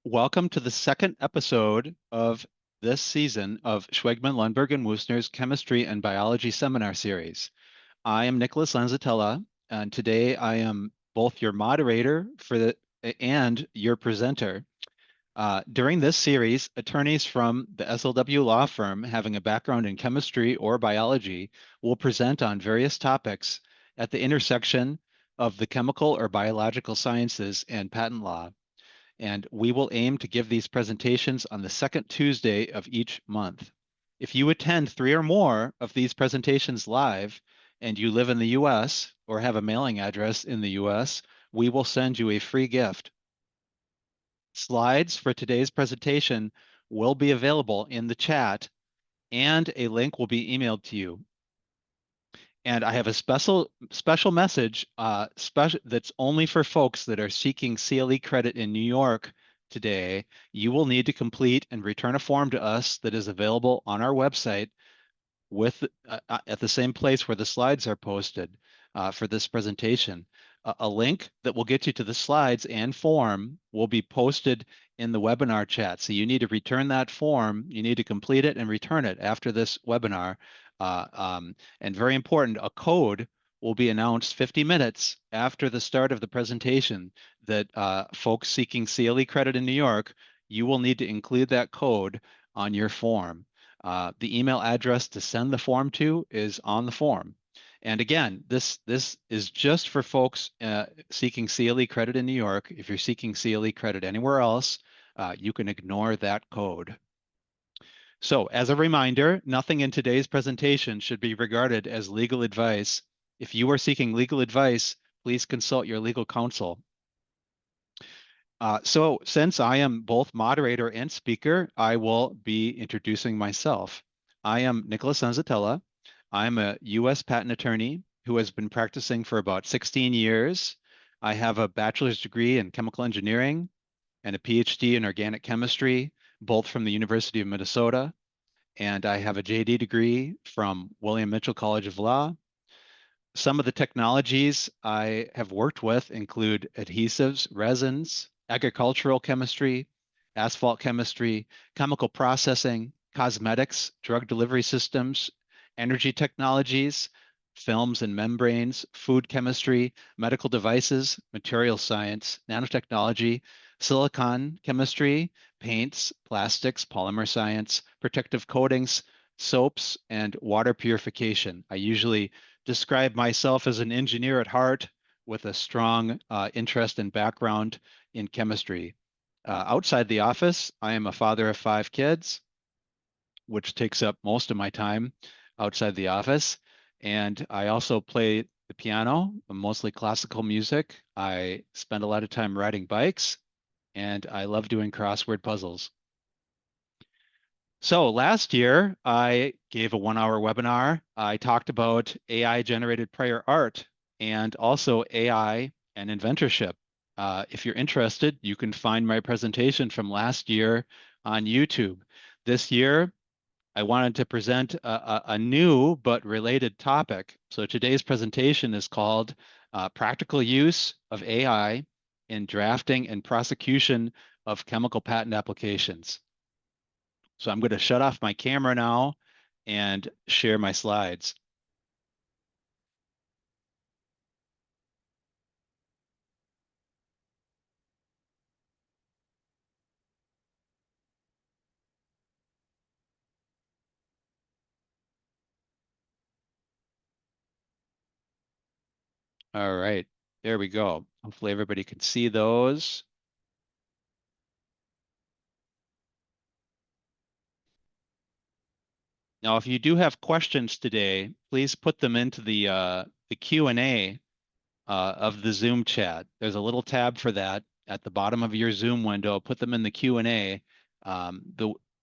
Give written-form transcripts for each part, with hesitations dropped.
Welcome to the second episode of this season of Schwegman, Lundberg, and Woosner's Chemistry and Biology Seminar Series. I am Nicholas Lanzatella, and today I am both your moderator and your presenter. During this series, attorneys from the SLW law firm having a background in chemistry or biology will present on various topics at the intersection of the chemical or biological sciences and patent law. And we will aim to give these presentations on the second Tuesday of each month. If you attend 3 or more of these presentations live and you live in the US or have a mailing address in the US, we will send you a free gift. Slides for today's presentation will be available in the chat and a link will be emailed to you. And I have a special message that's only for folks that are seeking CLE credit in New York today. You will need to complete and return a form to us that is available on our website at the same place where the slides are posted for this presentation. A link that will get you to the slides and form will be posted in the webinar chat. So you need to return that form. You need to complete it and return it after this webinar. And very important, a code will be announced 50 minutes after the start of the presentation that folks seeking CLE credit in New York, you will need to include that code on your form. The email address to send the form to is on the form. And again, this is just for folks seeking CLE credit in New York. If you're seeking CLE credit anywhere else, you can ignore that code. So as a reminder, nothing in today's presentation should be regarded as legal advice. If you are seeking legal advice, please consult your legal counsel. So since I am both moderator and speaker, I will be introducing myself. I am Nicholas Lanzatella. I'm a U.S. patent attorney who has been practicing for about 16 years. I have a bachelor's degree in chemical engineering and a Ph.D. in organic chemistry, both from the University of Minnesota. And I have a J.D. degree from William Mitchell College of Law. Some of the technologies I have worked with include adhesives, resins, agricultural chemistry, asphalt chemistry, chemical processing, cosmetics, drug delivery systems, energy technologies, films and membranes, food chemistry, medical devices, material science, nanotechnology, silicon chemistry, paints, plastics, polymer science, protective coatings, soaps, and water purification. I usually describe myself as an engineer at heart with a strong interest and background in chemistry. Outside the office, I am a father of 5 kids, which takes up most of my time outside the office. And I also play the piano, mostly classical music. I spend a lot of time riding bikes, and I love doing crossword puzzles. So last year, I gave a 1-hour webinar. I talked about AI-generated prior art and also AI and inventorship. If you're interested, you can find my presentation from last year on YouTube. This year, I wanted to present a new but related topic. So today's presentation is called Practical Use of AI in Drafting and Prosecution of Chemical Patent Applications. So I'm going to shut off my camera now and share my slides. All right, there we go. Hopefully everybody can see those. Now, if you do have questions today, please put them into the Q&A of the Zoom chat. There's a little tab for that at the bottom of your Zoom window. Put them in the Q&A.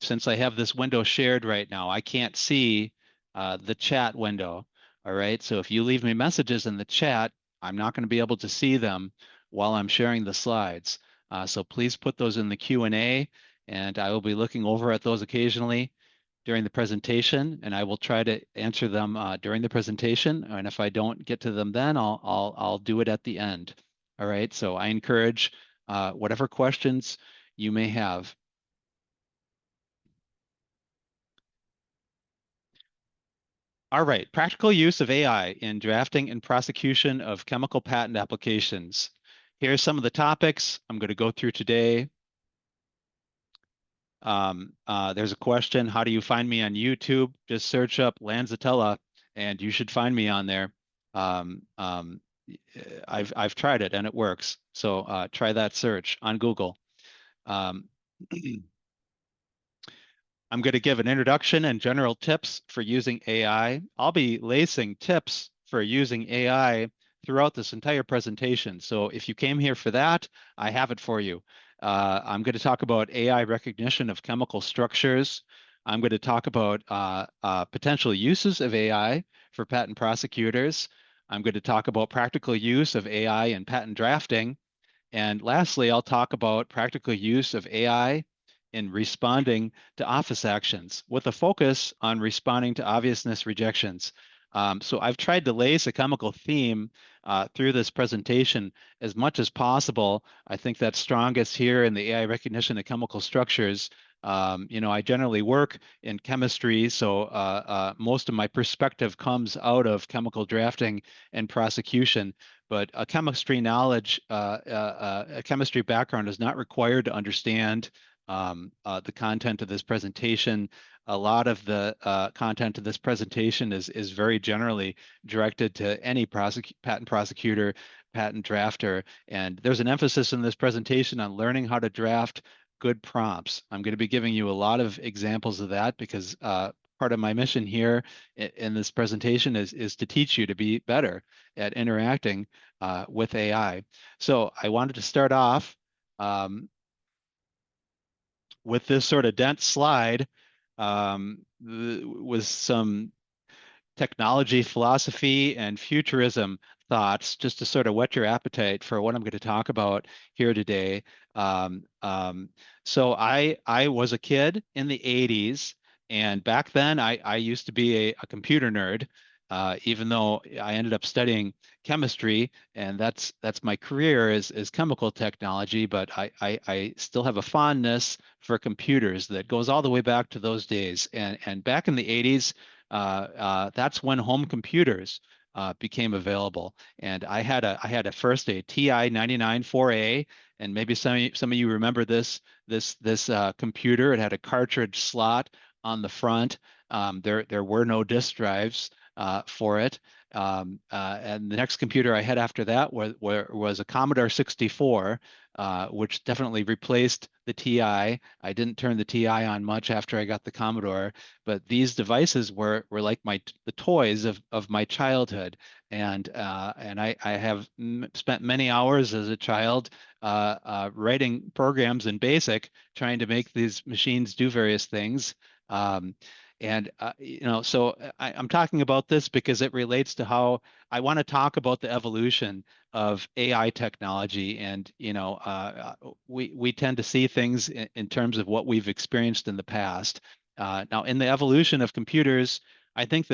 Since I have this window shared right now, I can't see the chat window. All right, so if you leave me messages in the chat, I'm not going to be able to see them while I'm sharing the slides. So please put those in the Q&A, and I will be looking over at those occasionally during the presentation, and I will try to answer them during the presentation. And if I don't get to them then, I'll do it at the end. All right, so I encourage whatever questions you may have. All right, practical use of AI in drafting and prosecution of chemical patent applications. Here's some of the topics I'm going to go through today. There's a question, how do you find me on YouTube? Just search up Lanzatella and you should find me on there. Um, um, I've tried it and it works. So try that search on Google. Um, I'm going to give an introduction and general tips for using AI. I'll be lacing tips for using AI throughout this entire presentation. So if you came here for that, I have it for you. I'm going to talk about AI recognition of chemical structures. I'm going to talk about potential uses of AI for patent prosecutors. I'm going to talk about practical use of AI in patent drafting. And lastly, I'll talk about practical use of AI in responding to office actions with a focus on responding to obviousness rejections. So I've tried to lace a chemical theme through this presentation as much as possible. I think that's strongest here in the AI recognition of chemical structures. I generally work in chemistry, so most of my perspective comes out of chemical drafting and prosecution. But a chemistry knowledge, a chemistry background is not required to understand the content of this presentation. A lot of the content of this presentation is very generally directed to any patent prosecutor, patent drafter, and there's an emphasis in this presentation on learning how to draft good prompts. I'm going to be giving you a lot of examples of that because part of my mission here in this presentation is to teach you to be better at interacting with AI. So I wanted to start off um, with this sort of dense slide with some technology, philosophy, and futurism thoughts, just to sort of whet your appetite for what I'm going to talk about here today. Um, um, so I was a kid in the 80s, and back then I used to be a computer nerd, even though I ended up studying chemistry, and that's my career is chemical technology. But I still have a fondness for computers that goes all the way back to those days. And back in the 80s, that's when home computers became available. And I had a first a TI 99 4A, and maybe some of you remember this computer. It had a cartridge slot on the front. There were no disk drives for it. And the next computer I had after that was a Commodore 64, which definitely replaced the TI. I didn't turn the TI on much after I got the Commodore, but these devices were like the toys of my childhood, and I have spent many hours as a child writing programs in BASIC trying to make these machines do various things. Um, I'm talking about this because it relates to how I want to talk about the evolution of AI technology, and we tend to see things in terms of what we've experienced in the past. Now, in the evolution of computers, I think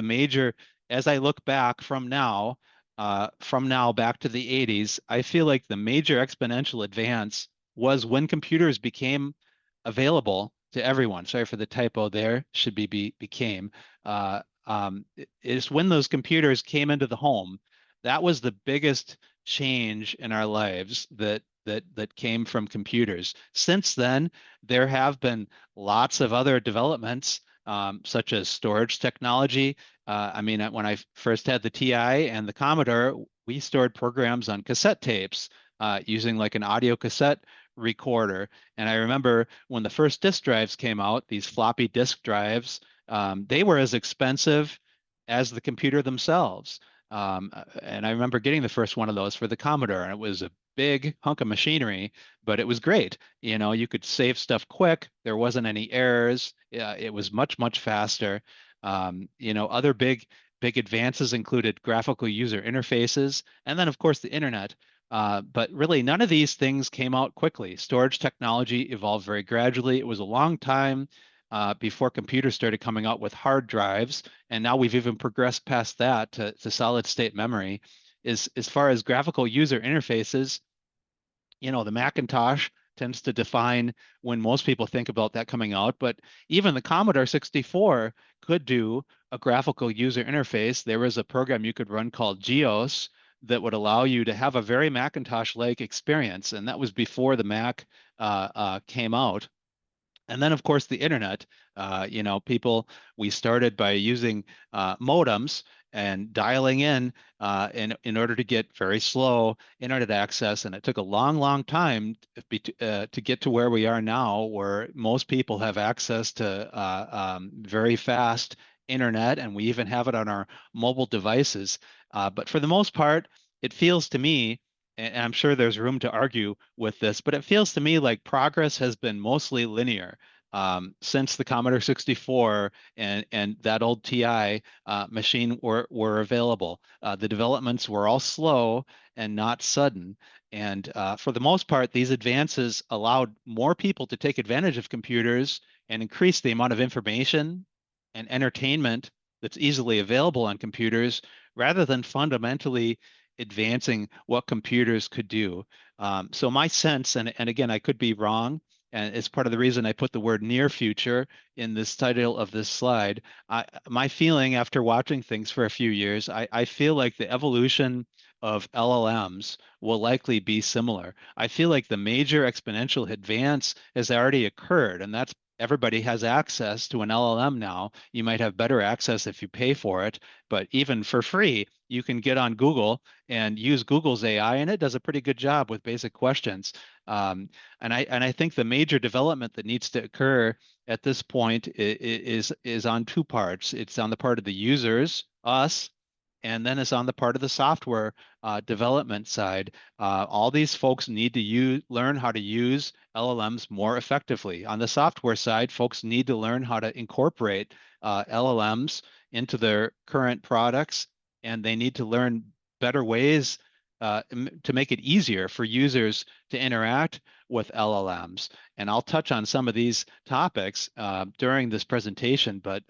as I look back from now back to the 80s, I feel like the major exponential advance was when computers became available to everyone. Sorry for the typo there. Should be became. Is when those computers came into the home. That was the biggest change in our lives that came from computers. Since then, there have been lots of other developments, such as storage technology. I mean, when I first had the TI and the Commodore, we stored programs on cassette tapes using like an audio cassette recorder. And I remember when the first disk drives came out, these floppy disk drives, they were as expensive as the computer themselves. And I remember getting the first one of those for the Commodore, and it was a big hunk of machinery, but it was great. You could save stuff quick. There wasn't any errors. It was much, much faster. Other big advances included graphical user interfaces, and then, of course, the internet. But really, none of these things came out quickly. Storage technology evolved very gradually. It was a long time before computers started coming out with hard drives, and now we've even progressed past that to solid state memory. As far as graphical user interfaces, the Macintosh tends to define when most people think about that coming out. But even the Commodore 64 could do a graphical user interface. There was a program you could run called GEOS that would allow you to have a very Macintosh-like experience, and that was before the Mac came out. And then, of course, the internet. People, we started by using modems and dialing in order to get very slow internet access. And it took a long, long time to get to where we are now, where most people have access to very fast internet, and we even have it on our mobile devices. But for the most part, it feels to me, and I'm sure there's room to argue with this, but it feels to me like progress has been mostly linear since the Commodore 64 and that old TI machine were available. The developments were all slow and not sudden. And for the most part, these advances allowed more people to take advantage of computers and increase the amount of information and entertainment that's easily available on computers rather than fundamentally advancing what computers could do. So my sense, and again, I could be wrong, and it's part of the reason I put the word near future in this title of this slide. My feeling after watching things for a few years, I feel like the evolution of LLMs will likely be similar. I feel like the major exponential advance has already occurred, and that's everybody has access to an LLM now. You might have better access if you pay for it, but even for free, you can get on Google and use Google's AI, and it does a pretty good job with basic questions. And I think the major development that needs to occur at this point is on two parts. It's on the part of the users, us, and then it's on the part of the software development side. All these folks need to learn how to use LLMs more effectively. On the software side, folks need to learn how to incorporate LLMs into their current products, and they need to learn better ways to make it easier for users to interact with LLMs. And I'll touch on some of these topics during this presentation, but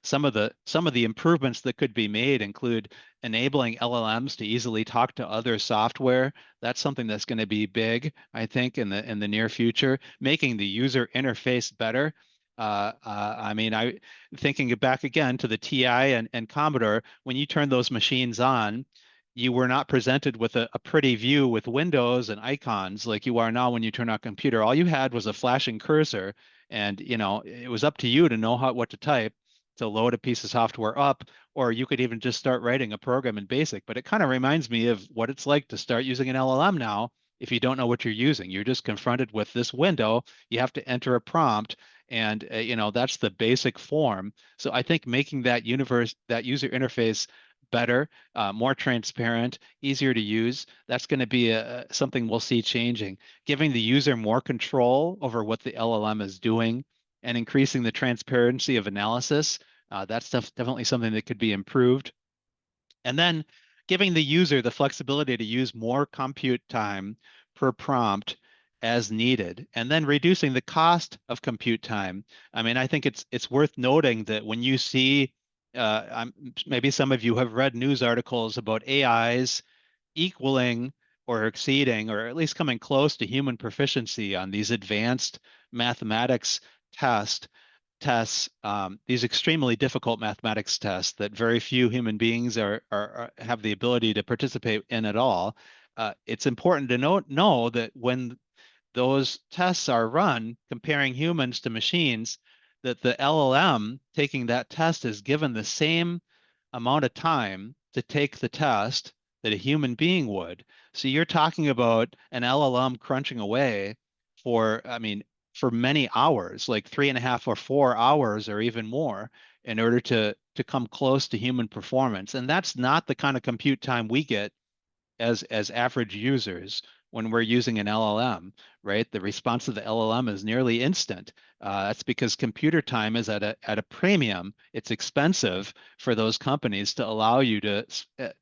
some of the improvements that could be made include enabling LLMs to easily talk to other software. That's something that's going to be big, I think, in the near future. Making the user interface better. I mean, thinking back again to the TI and Commodore, when you turn those machines on, you were not presented with a pretty view with windows and icons like you are now when you turn on a computer. All you had was a flashing cursor, and it was up to you to know what to type to load a piece of software up, or you could even just start writing a program in BASIC. But it kind of reminds me of what it's like to start using an LLM now. If you don't know what you're using, you're just confronted with this window. You have to enter a prompt, and that's the basic form. So I think making that user interface better, more transparent, easier to use. That's going to be something we'll see changing, giving the user more control over what the LLM is doing and increasing the transparency of analysis. That's definitely something that could be improved. And then giving the user the flexibility to use more compute time per prompt as needed, and then reducing the cost of compute time. I mean, I think it's worth noting that when you see, maybe some of you have read news articles about AIs equaling or exceeding, or at least coming close to human proficiency on these advanced mathematics test tests, these extremely difficult mathematics tests that very few human beings have the ability to participate in at all. It's important to know that when those tests are run comparing humans to machines, that the LLM taking that test is given the same amount of time to take the test that a human being would. So you're talking about an LLM crunching away I mean, for many hours, like 3.5 or 4 hours or even more, in order to come close to human performance. And that's not the kind of compute time we get as average users when we're using an LLM, right? The response to the LLM is nearly instant. That's because computer time is at a premium. It's expensive for those companies to allow you to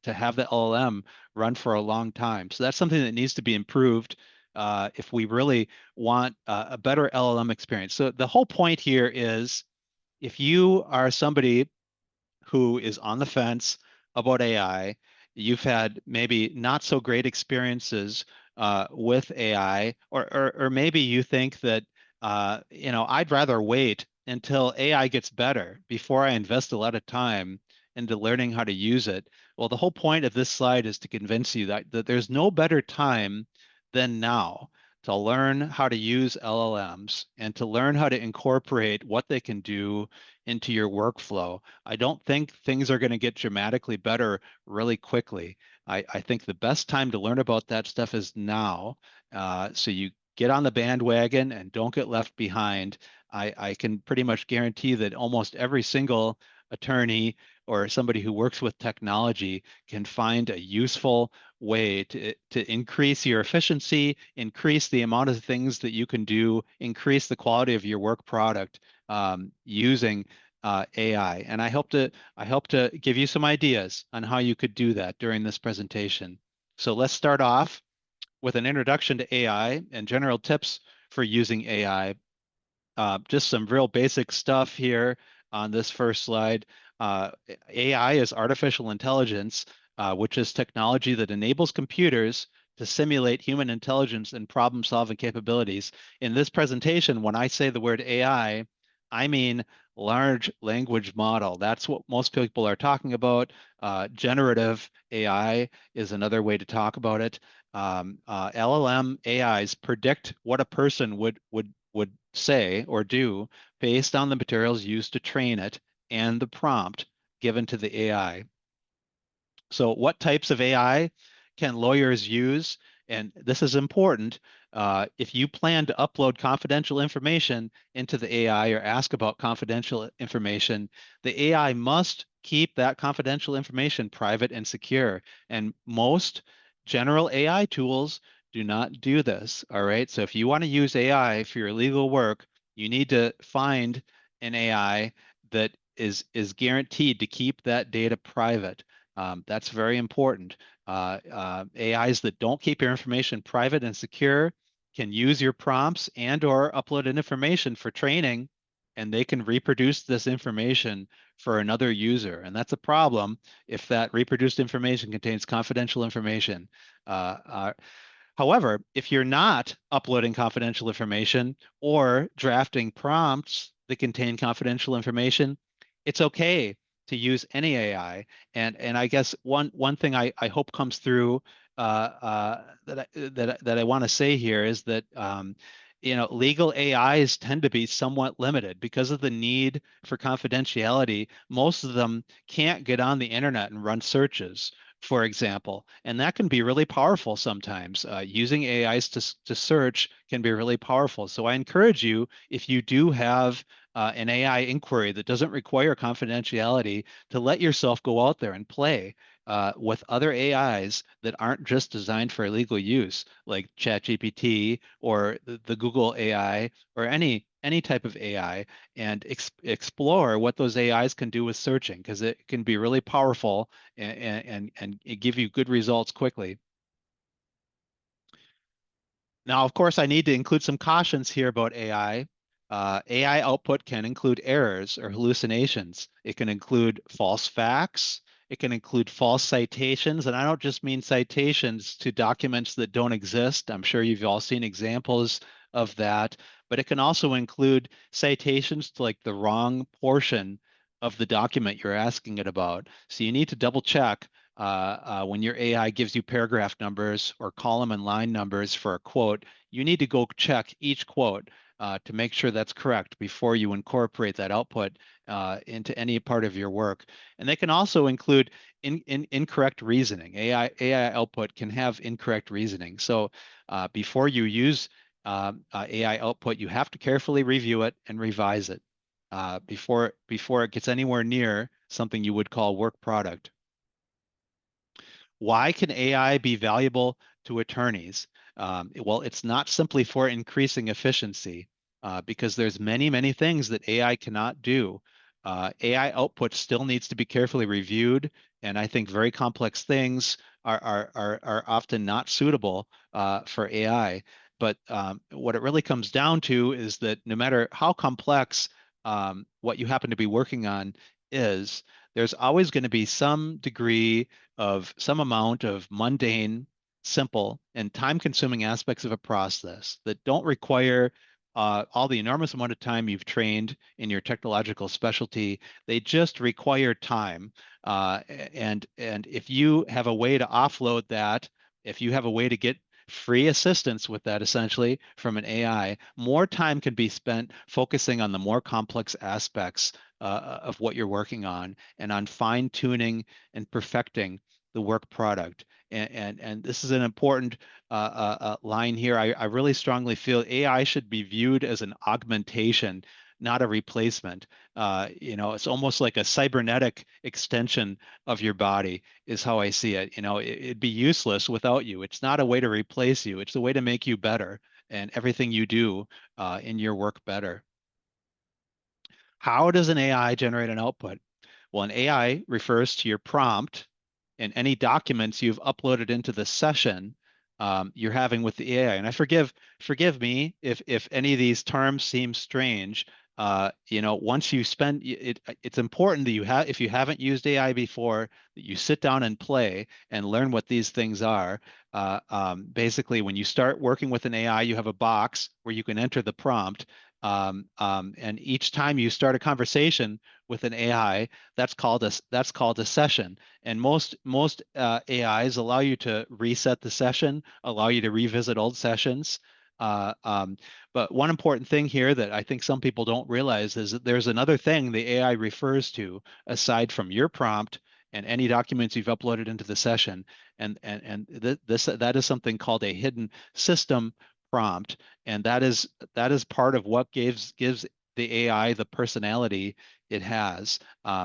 have the LLM run for a long time. So that's something that needs to be improved if we really want a better LLM experience. So the whole point here is if you are somebody who is on the fence about AI. You've had maybe not so great experiences with AI, or maybe you think that I'd rather wait until AI gets better before I invest a lot of time into learning how to use it. Well, the whole point of this slide is to convince you that there's no better time than now to learn how to use LLMs and to learn how to incorporate what they can do into your workflow. I don't think things are going to get dramatically better really quickly. I think the best time to learn about that stuff is now. So you get on the bandwagon and don't get left behind. I can pretty much guarantee that almost every single attorney or somebody who works with technology can find a useful way to increase your efficiency, increase the amount of things that you can do, increase the quality of your work product using AI. And I hope to give you some ideas on how you could do that during this presentation. So let's start off with an introduction to AI and general tips for using AI. Just some real basic stuff here on this first slide. AI is artificial intelligence, which is technology that enables computers to simulate human intelligence and problem-solving capabilities. In this presentation, when I say the word I mean large language model. That's what most people are talking about. Generative AI is another way to talk about it. LLM AIs predict what a person would say or do based on the materials used to train it and the prompt given to the AI. So what types of AI can lawyers use? And this is important. If you plan to upload confidential information into the AI or ask about confidential information, the AI must keep that confidential information private and secure. And most general AI tools do not do this. All right. So if you want to use AI for your legal work, you need to find an AI that is guaranteed to keep that data private. That's very important. AIs that don't keep your information private and secure can use your prompts and or upload in information for training, and they can reproduce this information for another user. And that's a problem if that reproduced information contains confidential information. Uh, uh, However, if you're not uploading confidential information or drafting prompts that contain confidential information, it's okay to use any AI. And I guess one thing I hope comes through that I want to say here is that legal AIs tend to be somewhat limited because of the need for confidentiality. Most of them can't get on the internet and run searches, for example, and that can be really powerful sometimes. Using AIs to search can be really powerful. So I encourage you, if you do have an AI inquiry that doesn't require confidentiality, to let yourself go out there and play with other AIs that aren't just designed for legal use, like ChatGPT or the Google AI or any type of AI, and explore what those AIs can do with searching, because it can be really powerful and give you good results quickly. Now, of course, I need to include some cautions here about AI. AI output can include errors or hallucinations. It can include false facts. It can include false citations. And I don't just mean citations to documents that don't exist. I'm sure you've all seen examples of that. But it can also include citations to like the wrong portion of the document you're asking it about. So you need to double check when your AI gives you paragraph numbers or column and line numbers for a quote. You need to go check each quote to make sure that's correct before you incorporate that output into any part of your work. And they can also include incorrect reasoning. AI output can have incorrect reasoning. So before you use AI output, you have to carefully review it and revise it before it gets anywhere near something you would call work product. Why can AI be valuable to attorneys? Well, it's not simply for increasing efficiency, because there's many things that AI cannot do. AI output still needs to be carefully reviewed, and I think very complex things are often not suitable for AI. But what it really comes down to is that no matter how complex what you happen to be working on is, there's always going to be some degree of some amount of mundane simple, and time-consuming aspects of a process that don't require all the enormous amount of time you've trained in your technological specialty. They just require time. And if you have a way to offload that, if you have a way to get free assistance with that essentially from an AI, more time can be spent focusing on the more complex aspects of what you're working on and on fine tuning and perfecting the work product. And this is an important line here. I really strongly feel AI should be viewed as an augmentation, not a replacement. It's almost like a cybernetic extension of your body is how I see it. It'd be useless without you. It's not a way to replace you. It's a way to make you better and everything you do in your work better. How does an AI generate an output? Well, an AI refers to your prompt and any documents you've uploaded into the session you're having with the AI. And forgive me if any of these terms seem strange. Once you spend it, it's important that if you haven't used AI before, that you sit down and play and learn what these things are. Basically, when you start working with an AI, you have a box where you can enter the prompt. And each time you start a conversation with an AI, that's called a session. And most AIs allow you to reset the session, allow you to revisit old sessions. Uh, um, but one important thing here that I think some people don't realize is that there's another thing the AI refers to aside from your prompt and any documents you've uploaded into the session. And that is something called a hidden system prompt, and that is part of what gives the AI the personality it has.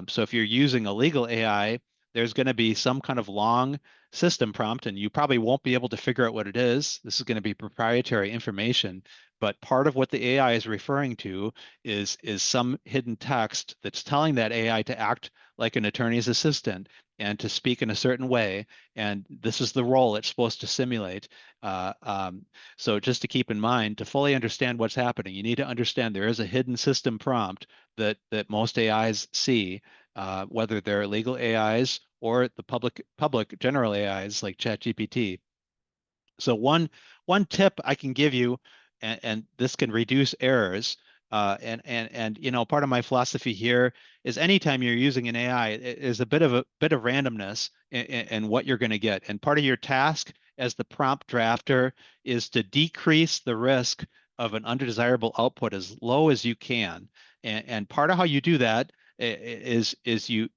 So if you're using a legal AI, there's going to be some kind of long system prompt, and you probably won't be able to figure out what it is. This is going to be proprietary information, but part of what the AI is referring to is some hidden text that's telling that AI to act like an attorney's assistant and to speak in a certain way. And this is the role it's supposed to simulate. Uh, um, so just to keep in mind, to fully understand what's happening, you need to understand there is a hidden system prompt that most AIs see, whether they're legal AIs or the public general AIs like ChatGPT. So one tip I can give you, and this can reduce errors. And part of my philosophy here is anytime you're using an AI, it is a bit of randomness in what you're going to get. And part of your task as the prompt drafter is to decrease the risk of an undesirable output as low as you can. And part of how you do that is you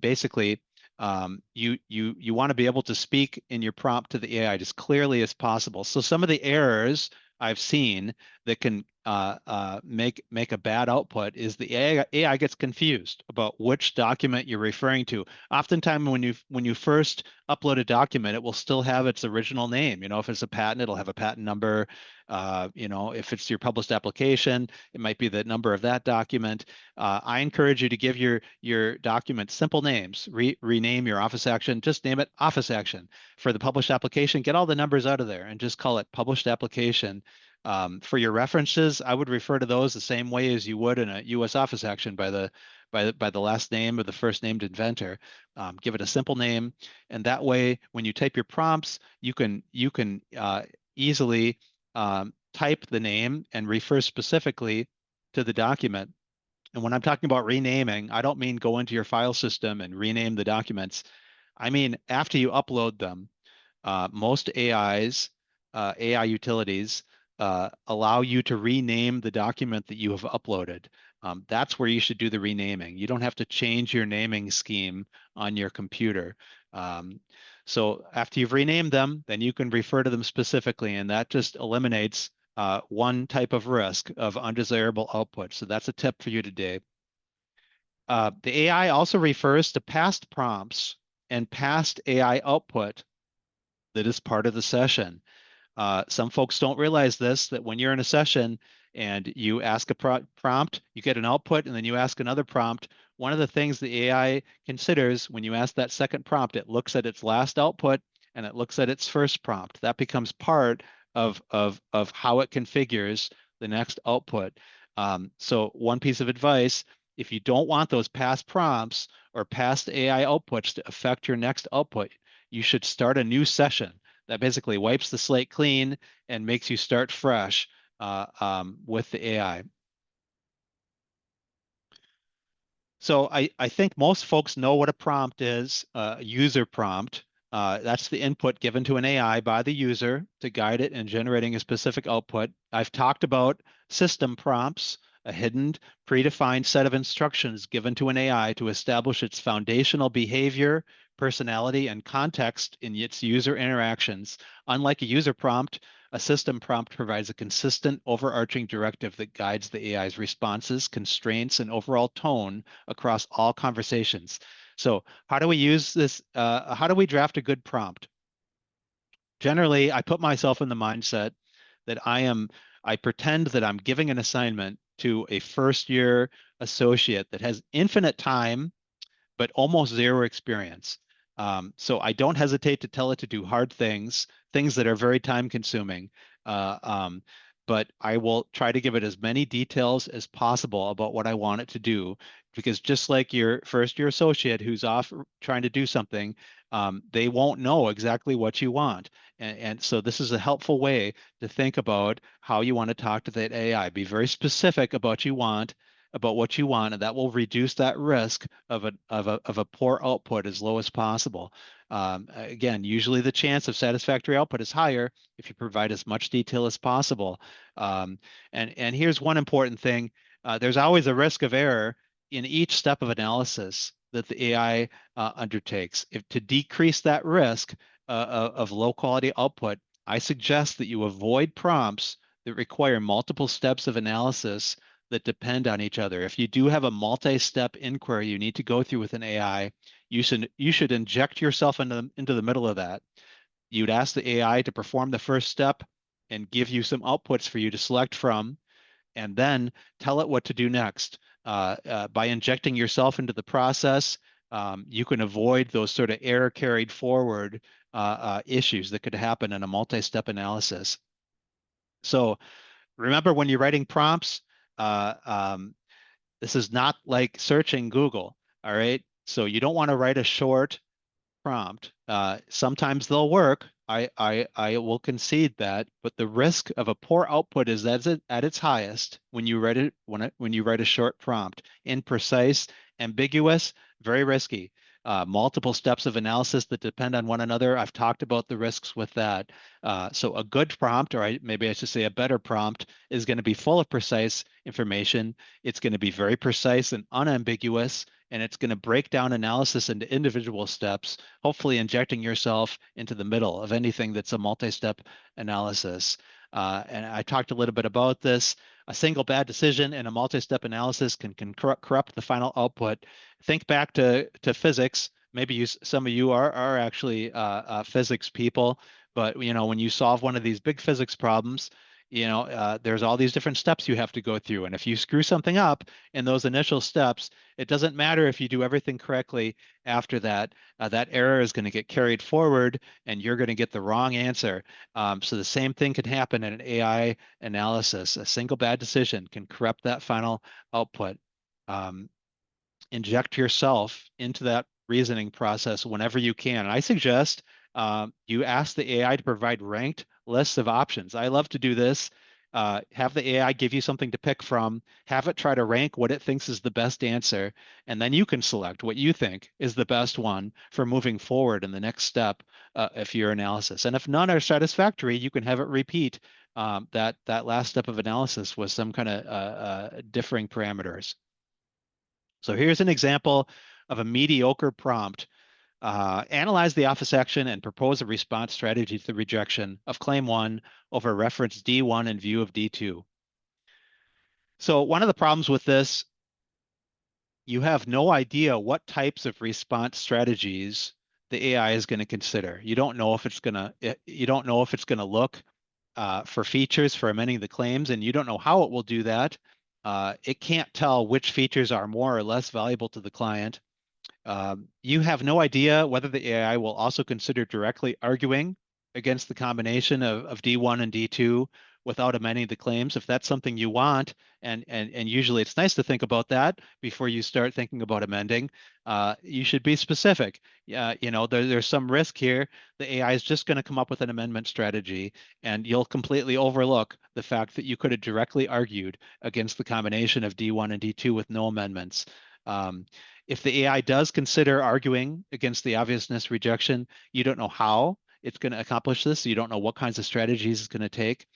basically you want to be able to speak in your prompt to the AI as clearly as possible. So some of the errors I've seen that can make a bad output is the AI gets confused about which document you're referring to. Oftentimes, when you first upload a document, it will still have its original name. If it's a patent, it'll have a patent number. If it's your published application, it might be the number of that document. I encourage you to give your document simple names. Rename your office action. Just name it office action. For the published application, get all the numbers out of there and just call it published application. For your references, I would refer to those the same way as you would in a U.S. office action by the last name of the first named inventor. Give it a simple name, and that way, when you type your prompts, you can easily type the name and refer specifically to the document. And when I'm talking about renaming, I don't mean go into your file system and rename the documents. I mean after you upload them. Most AI utilities, allow you to rename the document that you have uploaded. That's where you should do the renaming. You don't have to change your naming scheme on your computer. Um, so after you've renamed them, then you can refer to them specifically, and that just eliminates one type of risk of undesirable output. So that's a tip for you today. The AI also refers to past prompts and past AI output that is part of the session. Some folks don't realize this, that when you're in a session and you ask a prompt, you get an output, and then you ask another prompt. One of the things the AI considers when you ask that second prompt, it looks at its last output and it looks at its first prompt. That becomes part of how it configures the next output. So one piece of advice, if you don't want those past prompts or past AI outputs to affect your next output, you should start a new session. That basically wipes the slate clean and makes you start fresh with the AI. So I think most folks know what a prompt is, a user prompt. That's the input given to an AI by the user to guide it in generating a specific output. I've talked about system prompts, a hidden, predefined set of instructions given to an AI to establish its foundational behavior, personality, and context in its user interactions. Unlike a user prompt, a system prompt provides a consistent, overarching directive that guides the AI's responses, constraints, and overall tone across all conversations. So, how do we use this? How do we draft a good prompt? Generally, I put myself in the mindset that I pretend that I'm giving an assignment to a first year associate that has infinite time but almost zero experience. So I don't hesitate to tell it to do hard things, things that are very time consuming. Uh, um, but I will try to give it as many details as possible about what I want it to do, because just like your first year associate who's off trying to do something, they won't know exactly what you want. And so this is a helpful way to think about how you want to talk to that AI. Be very specific about what you want, and that will reduce that risk of a poor output as low as possible. Again, usually the chance of satisfactory output is higher if you provide as much detail as possible. Um, and here's one important thing: there's always a risk of error in each step of analysis that the AI undertakes. If to decrease that risk of low quality output, I suggest that you avoid prompts that require multiple steps of analysis that depend on each other. If you do have a multi-step inquiry you need to go through with an AI, you should inject yourself into the middle of that. You'd ask the AI to perform the first step and give you some outputs for you to select from, and then tell it what to do next. By injecting yourself into the process, you can avoid those sort of error carried forward issues that could happen in a multi-step analysis. So remember, when you're writing prompts, uh, um, this is not like searching Google. All right. So you don't want to write a short prompt. Sometimes they'll work. I will concede that, but the risk of a poor output is at its highest when you write it when you write a short prompt. Imprecise, ambiguous, very risky. Multiple steps of analysis that depend on one another. I've talked about the risks with that. So a good prompt, or maybe I should say a better prompt, is going to be full of precise information. It's going to be very precise and unambiguous, and it's going to break down analysis into individual steps, hopefully injecting yourself into the middle of anything that's a multi-step analysis. And I talked a little bit about this. A single bad decision in a multi-step analysis can corrupt the final output. Think back to physics. Maybe some of you are actually physics people, but when you solve one of these big physics problems, there's all these different steps you have to go through, and if you screw something up in those initial steps, it doesn't matter if you do everything correctly after that. That error is going to get carried forward, and you're going to get the wrong answer. So the same thing can happen in an AI analysis. A single bad decision can corrupt that final output. Um, Inject yourself into that reasoning process whenever you can. And I suggest you ask the AI to provide ranked lists of options. I love to do this. Have the AI give you something to pick from, have it try to rank what it thinks is the best answer, and then you can select what you think is the best one for moving forward in the next step of your analysis. And if none are satisfactory, you can have it repeat that last step of analysis with some kind of differing parameters. So here's an example of a mediocre prompt. Analyze the office action and propose a response strategy to the rejection of claim one over reference D1 in view of D2. So one of the problems with this, you have no idea what types of response strategies the AI is going to consider. You don't know if it's going to look for features for amending the claims, and you don't know how it will do that. It can't tell which features are more or less valuable to the client. You have no idea whether the AI will also consider directly arguing against the combination of D1 and D2, without amending the claims. If that's something you want, and usually it's nice to think about that before you start thinking about amending, you should be specific. There's some risk here. The AI is just going to come up with an amendment strategy, and you'll completely overlook the fact that you could have directly argued against the combination of D1 and D2 with no amendments. Um, if the AI does consider arguing against the obviousness rejection, you don't know how it's going to accomplish this. So you don't know what kinds of strategies it's going to take.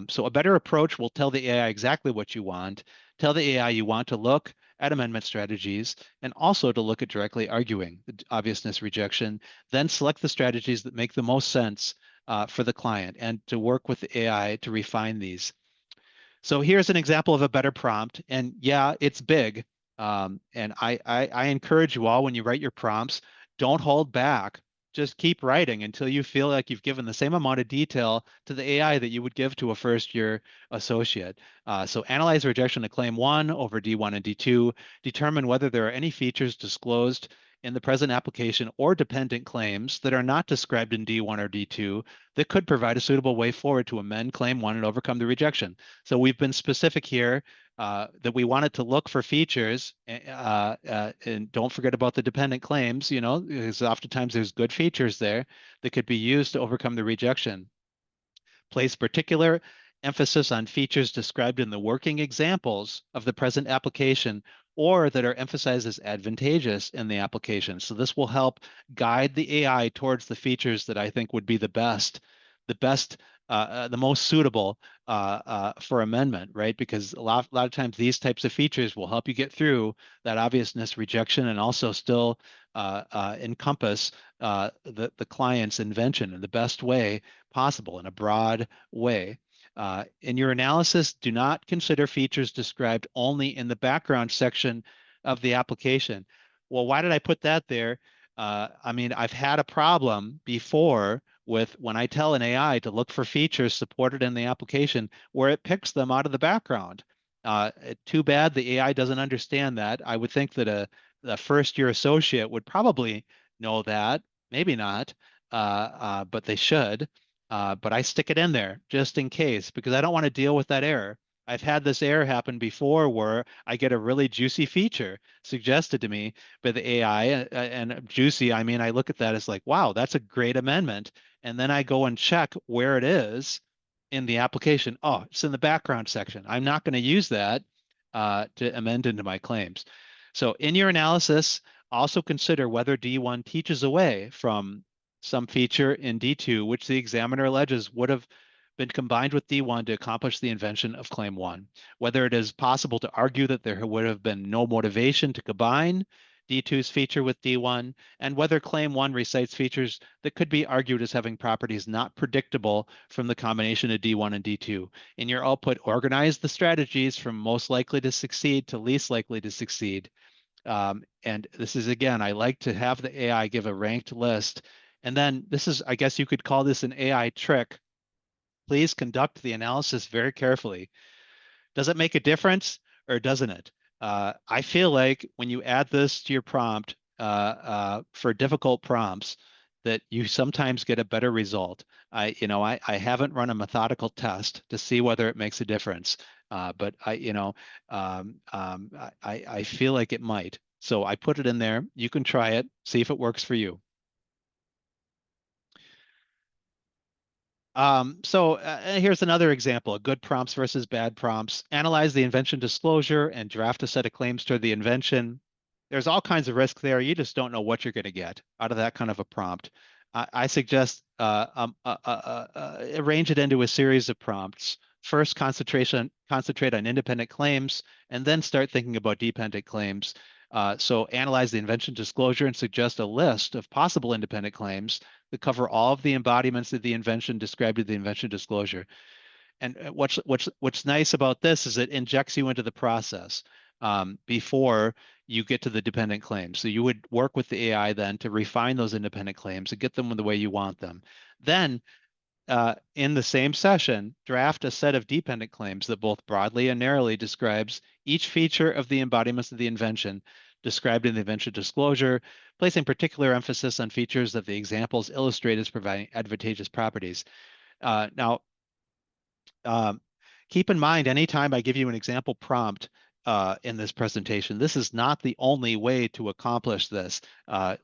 So a better approach will tell the AI exactly what you want, tell the AI you want to look at amendment strategies, and also to look at directly arguing the obviousness rejection, then select the strategies that make the most sense for the client and to work with the AI to refine these. So here's an example of a better prompt. And yeah, it's big. And I encourage you all when you write your prompts, don't hold back. Just keep writing until you feel like you've given the same amount of detail to the AI that you would give to a first year associate. So analyze rejection of claim one over D1 and D2, determine whether there are any features disclosed in the present application or dependent claims that are not described in D1 or D2 that could provide a suitable way forward to amend claim one and overcome the rejection. So we've been specific here that we wanted to look for features, and don't forget about the dependent claims, because oftentimes there's good features there that could be used to overcome the rejection. Place particular emphasis on features described in the working examples of the present application or that are emphasized as advantageous in the application. So this will help guide the AI towards the features that I think would be the most suitable for amendment, right? Because a lot of times these types of features will help you get through that obviousness rejection and also still encompass the client's invention in the best way possible, in a broad way. In your analysis, do not consider features described only in the background section of the application. Well, why did I put that there? I mean, I've had a problem before with when I tell an AI to look for features supported in the application where it picks them out of the background. Too bad the AI doesn't understand that. I would think that a first year associate would probably know that, maybe not, but they should. But I stick it in there just in case because I don't want to deal with that error. I've had this error happen before where I get a really juicy feature suggested to me by the AI, and juicy, I mean, I look at that as like, wow, that's a great amendment. And then I go and check where it is in the application. Oh, it's in the background section. I'm not going to use that to amend into my claims. So in your analysis, also consider whether D1 teaches away from some feature in D2, which the examiner alleges would have been combined with D1 to accomplish the invention of claim one. Whether it is possible to argue that there would have been no motivation to combine D2's feature with D1, and whether claim one recites features that could be argued as having properties not predictable from the combination of D1 and D2. In your output, organize the strategies from most likely to succeed to least likely to succeed. And this is, again, I like to have the AI give a ranked list. And then this is, I guess you could call this an AI trick. Please conduct the analysis very carefully. Does it make a difference or doesn't it? I feel like when you add this to your prompt for difficult prompts, that you sometimes get a better result. I haven't run a methodical test to see whether it makes a difference, but I feel like it might. So I put it in there. You can try it, see if it works for you. Here's another example of good prompts versus bad prompts. Analyze the invention disclosure and draft a set of claims toward the invention. There's all kinds of risk there. You just don't know what you're going to get out of that kind of a prompt. I suggest arrange it into a series of prompts. First, concentrate on independent claims, and then start thinking about dependent claims. So analyze the invention disclosure and suggest a list of possible independent claims that cover all of the embodiments of the invention described in the invention disclosure. And what's nice about this is it injects you into the process before you get to the dependent claims. So you would work with the AI then to refine those independent claims and get them the way you want them. Then in the same session, draft a set of dependent claims that both broadly and narrowly describes each feature of the embodiments of the invention described in the invention disclosure, placing particular emphasis on features that the examples illustrate as providing advantageous properties. Now, Um, Keep in mind, anytime I give you an example prompt in this presentation, this is not the only way to accomplish this.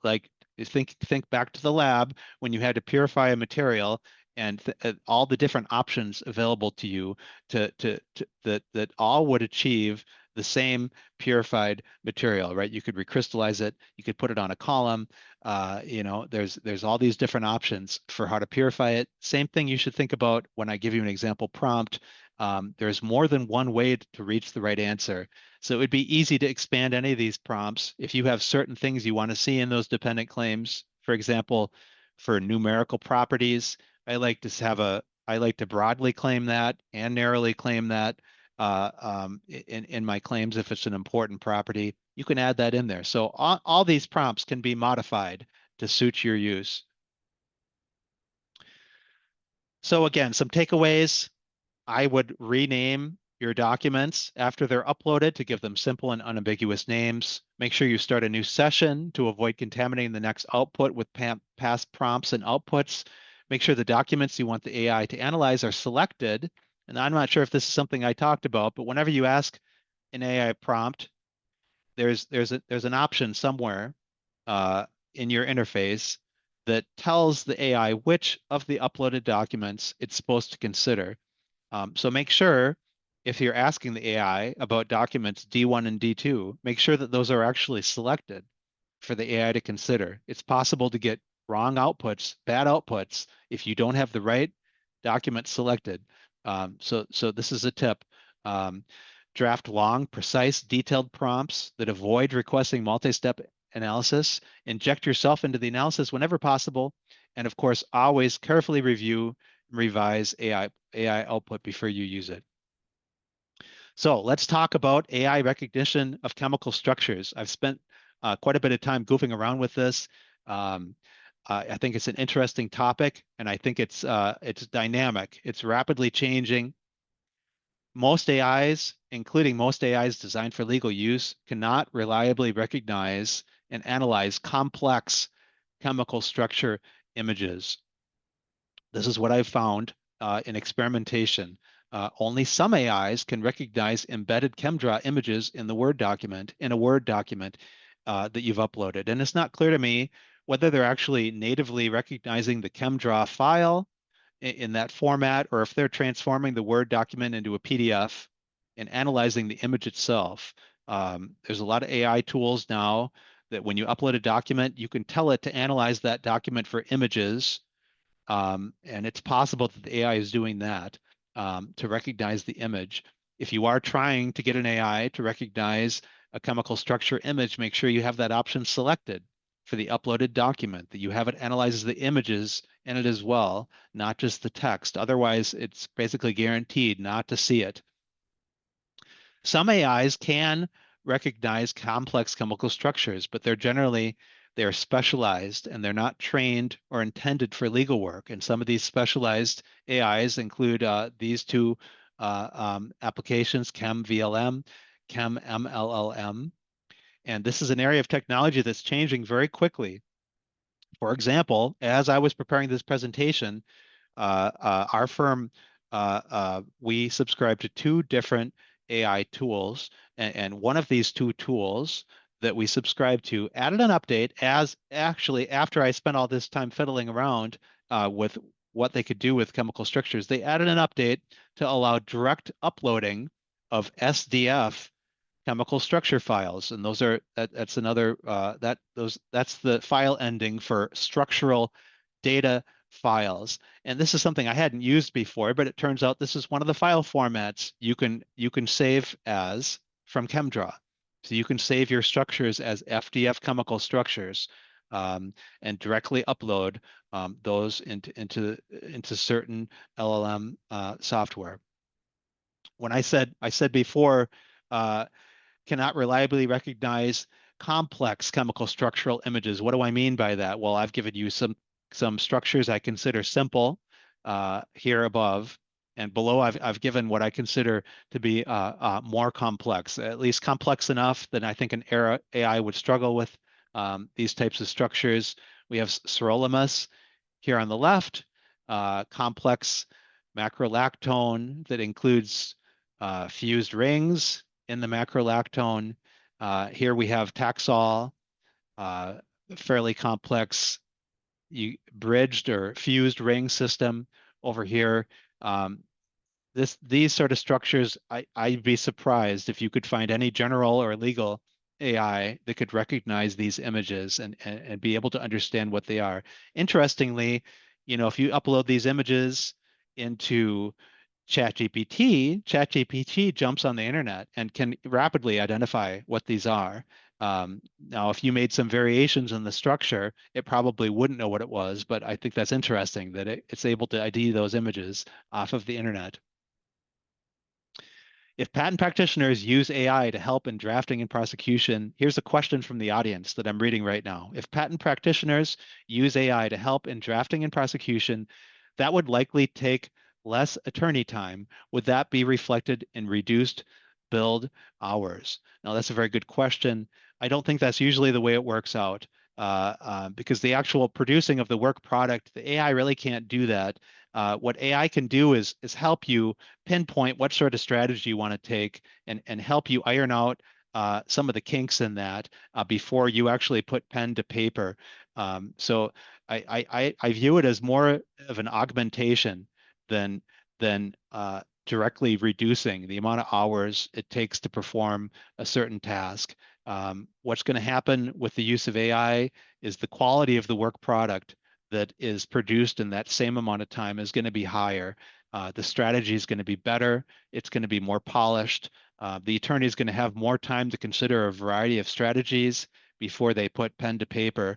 Like think back to the lab when you had to purify a material and all the different options available to you that all would achieve the same purified material, right? You could recrystallize it, you could put it on a column. There's all these different options for how to purify it. Same thing you should think about when I give you an example prompt. There's more than one way to reach the right answer. So it would be easy to expand any of these prompts if you have certain things you want to see in those dependent claims. For example, for numerical properties, I like to broadly claim that and narrowly claim that in my claims if it's an important property. You can add that in there. So all these prompts can be modified to suit your use. So again, some takeaways. I would rename your documents after they're uploaded to give them simple and unambiguous names. Make sure you start a new session to avoid contaminating the next output with past prompts and outputs. Make sure the documents you want the AI to analyze are selected. And I'm not sure if this is something I talked about, but whenever you ask an AI prompt, there's an option somewhere uh, in your interface that tells the AI which of the uploaded documents it's supposed to consider. So make sure if you're asking the AI about documents D1 and D2, make sure that those are actually selected for the AI to consider. It's possible to get wrong outputs, bad outputs, if you don't have the right document selected. So this is a tip. Um, Draft long, precise, detailed prompts that avoid requesting multi-step analysis. Inject yourself into the analysis whenever possible. And of course, always carefully review and revise AI output before you use it. So let's talk about AI recognition of chemical structures. I've spent quite a bit of time goofing around with this. Um, I think it's an interesting topic, and I think it's dynamic. It's rapidly changing. Most AIs, including most AIs designed for legal use, cannot reliably recognize and analyze complex chemical structure images. This is what I've found in experimentation. Only some AIs can recognize embedded ChemDraw images in a Word document that you've uploaded. And it's not clear to me whether they're actually natively recognizing the ChemDraw file in that format, or if they're transforming the Word document into a PDF and analyzing the image itself. There's a lot of AI tools now that when you upload a document, you can tell it to analyze that document for images, and it's possible that the AI is doing that to recognize the image. If you are trying to get an AI to recognize a chemical structure image, make sure you have that option selected for the uploaded document, that you have it analyzes the images in it as well, not just the text. Otherwise, it's basically guaranteed not to see it. Some AIs can recognize complex chemical structures, but they're specialized and they're not trained or intended for legal work. And some of these specialized AIs include these two applications, ChemVLM, ChemMLLM. And this is an area of technology that's changing very quickly. For example, as I was preparing this presentation, our firm, we subscribe to two different AI tools, and one of these two tools that we subscribe to added an update as actually after I spent all this time fiddling around with what they could do with chemical structures, they added an update to allow direct uploading of SDF chemical structure files, and that's another that's the file ending for structural data files. And this is something I hadn't used before, but it turns out this is one of the file formats you can save as from ChemDraw. So you can save your structures as FDF chemical structures, and directly upload those into certain LLM software. When I said before, uh, cannot reliably recognize complex chemical structural images. What do I mean by that? Well, I've given you some structures I consider simple here above, and below I've given what I consider to be more complex, at least complex enough that I think an AI would struggle with these types of structures. We have sirolimus here on the left, complex macrolactone that includes fused rings in the macrolactone. Here we have Taxol, uh, fairly complex bridged or fused ring system over here. Um, these sort of structures, I'd be surprised if you could find any general or legal AI that could recognize these images and be able to understand what they are. Interestingly, if you upload these images into ChatGPT jumps on the internet and can rapidly identify what these are. Now, if you made some variations in the structure, it probably wouldn't know what it was, but I think that's interesting that it's able to ID those images off of the internet. If patent practitioners use AI to help in drafting and prosecution, here's a question from the audience that I'm reading right now. If patent practitioners use AI to help in drafting and prosecution, that would likely take less attorney time. Would that be reflected in reduced build hours? Now, that's a very good question. I don't think that's usually the way it works out because the actual producing of the work product, the AI really can't do that. What AI can do is help you pinpoint what sort of strategy you want to take and help you iron out some of the kinks in that before you actually put pen to paper. So I view it as more of an augmentation than directly reducing the amount of hours it takes to perform a certain task. What's going to happen with the use of AI is the quality of the work product that is produced in that same amount of time is going to be higher. The strategy is going to be better. It's going to be more polished. The attorney is going to have more time to consider a variety of strategies before they put pen to paper.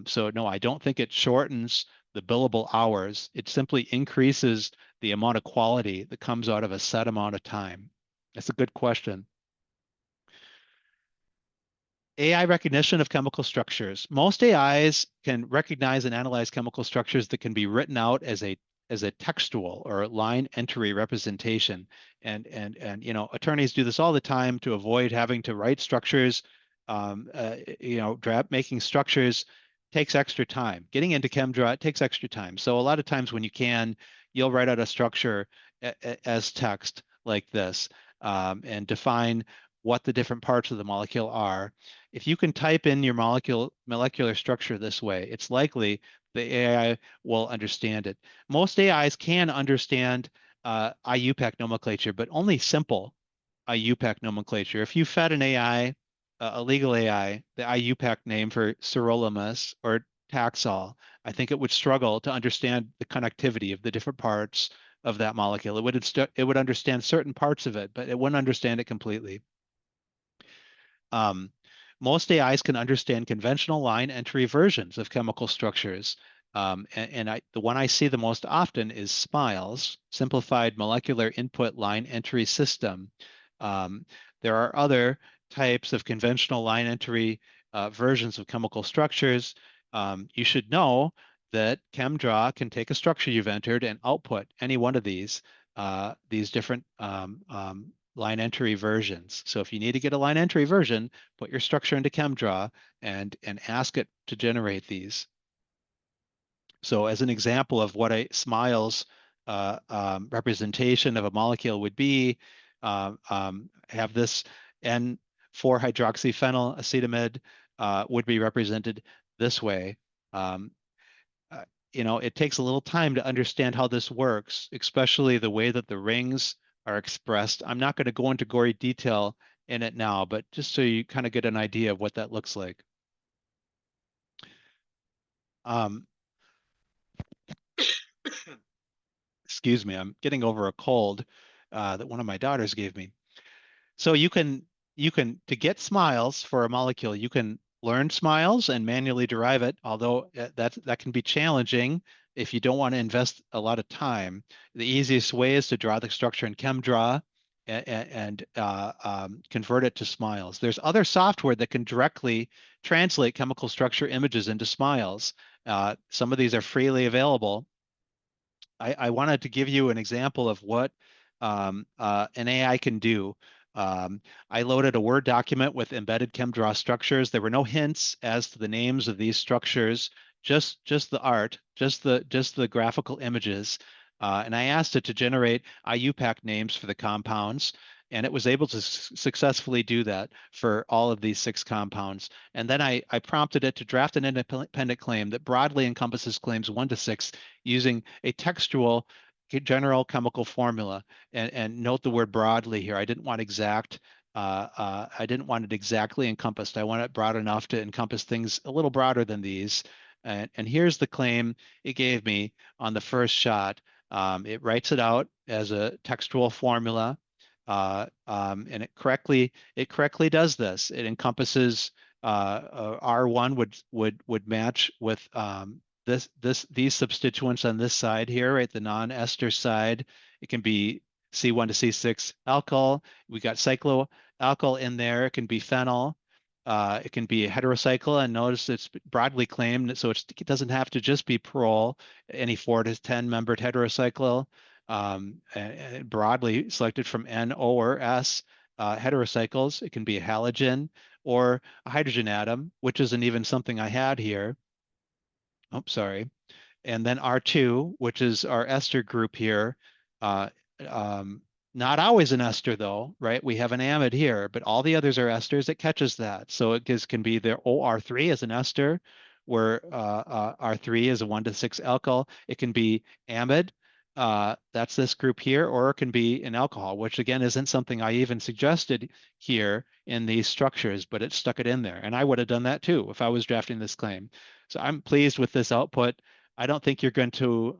So no, I don't think it shortens the billable hours. It simply increases the amount of quality that comes out of a set amount of time. That's a good question. AI recognition of chemical structures. Most AIs can recognize and analyze chemical structures that can be written out as a textual or line entry representation. And attorneys do this all the time to avoid having to write structures. Draft making structures takes extra time. Getting into ChemDraw, it takes extra time. So a lot of times when you can, you'll write out a structure as text like this and define what the different parts of the molecule are. If you can type in your molecular structure this way, it's likely the AI will understand it. Most AIs can understand IUPAC nomenclature, but only simple IUPAC nomenclature. If you fed an AI, a legal AI, the IUPAC name for sirolimus or Taxol, I think it would struggle to understand the connectivity of the different parts of that molecule. It would understand certain parts of it, but it wouldn't understand it completely. Um, Most AIs can understand conventional line entry versions of chemical structures. The one I see the most often is SMILES, Simplified Molecular Input Line Entry System. Um, there are other types of conventional line entry versions of chemical structures. You should know that ChemDraw can take a structure you've entered and output any one of these different line entry versions. So if you need to get a line entry version, put your structure into ChemDraw and ask it to generate these. So as an example of what a SMILES representation of a molecule would be, have this N4-hydroxyphenyl acetamide would be represented this way. Um, it takes a little time to understand how this works, especially the way that the rings are expressed. I'm not going to go into gory detail in it now, but just so you kind of get an idea of what that looks like. Um, excuse me, I'm getting over a cold that one of my daughters gave me. So you can to get SMILES for a molecule, you can learn SMILES and manually derive it, although that can be challenging if you don't want to invest a lot of time. The easiest way is to draw the structure in ChemDraw and convert it to SMILES. There's other software that can directly translate chemical structure images into SMILES. Some of these are freely available. I wanted to give you an example of what an AI can do. I loaded a Word document with embedded ChemDraw structures. There were no hints as to the names of these structures, just the art, just the graphical images. And I asked it to generate IUPAC names for the compounds, and it was able to successfully do that for all of these 6 compounds. And then I prompted it to draft an independent claim that broadly encompasses claims 1 to 6 using a textual general chemical formula. And note the word broadly here. I didn't want exact. I didn't want it exactly encompassed. I want it broad enough to encompass things a little broader than these. And here's the claim it gave me on the first shot. It writes it out as a textual formula, and it correctly does this. It encompasses R1 would match with these substituents on this side here, right? The non-ester side. It can be C1 to C6 alkyl. We got cycloalkyl in there. It can be phenyl. It can be a heterocycle, and notice it's broadly claimed, so it doesn't have to just be prol, any 4 to 10 membered heterocycle, broadly selected from N, O, or S heterocycles. It can be a halogen or a hydrogen atom, which isn't even something I had here. Oh, sorry. And then R2, which is our ester group here. Uh, um, Not always an ester though, right? We have an amide here, but all the others are esters. It catches that. So it can be the OR3 as an ester, where R3 is a 1 to 6 alkyl. It can be amide. That's this group here, or it can be an alcohol, which again isn't something I even suggested here in these structures, but it stuck it in there. And I would have done that too if I was drafting this claim. So I'm pleased with this output. I don't think you're going to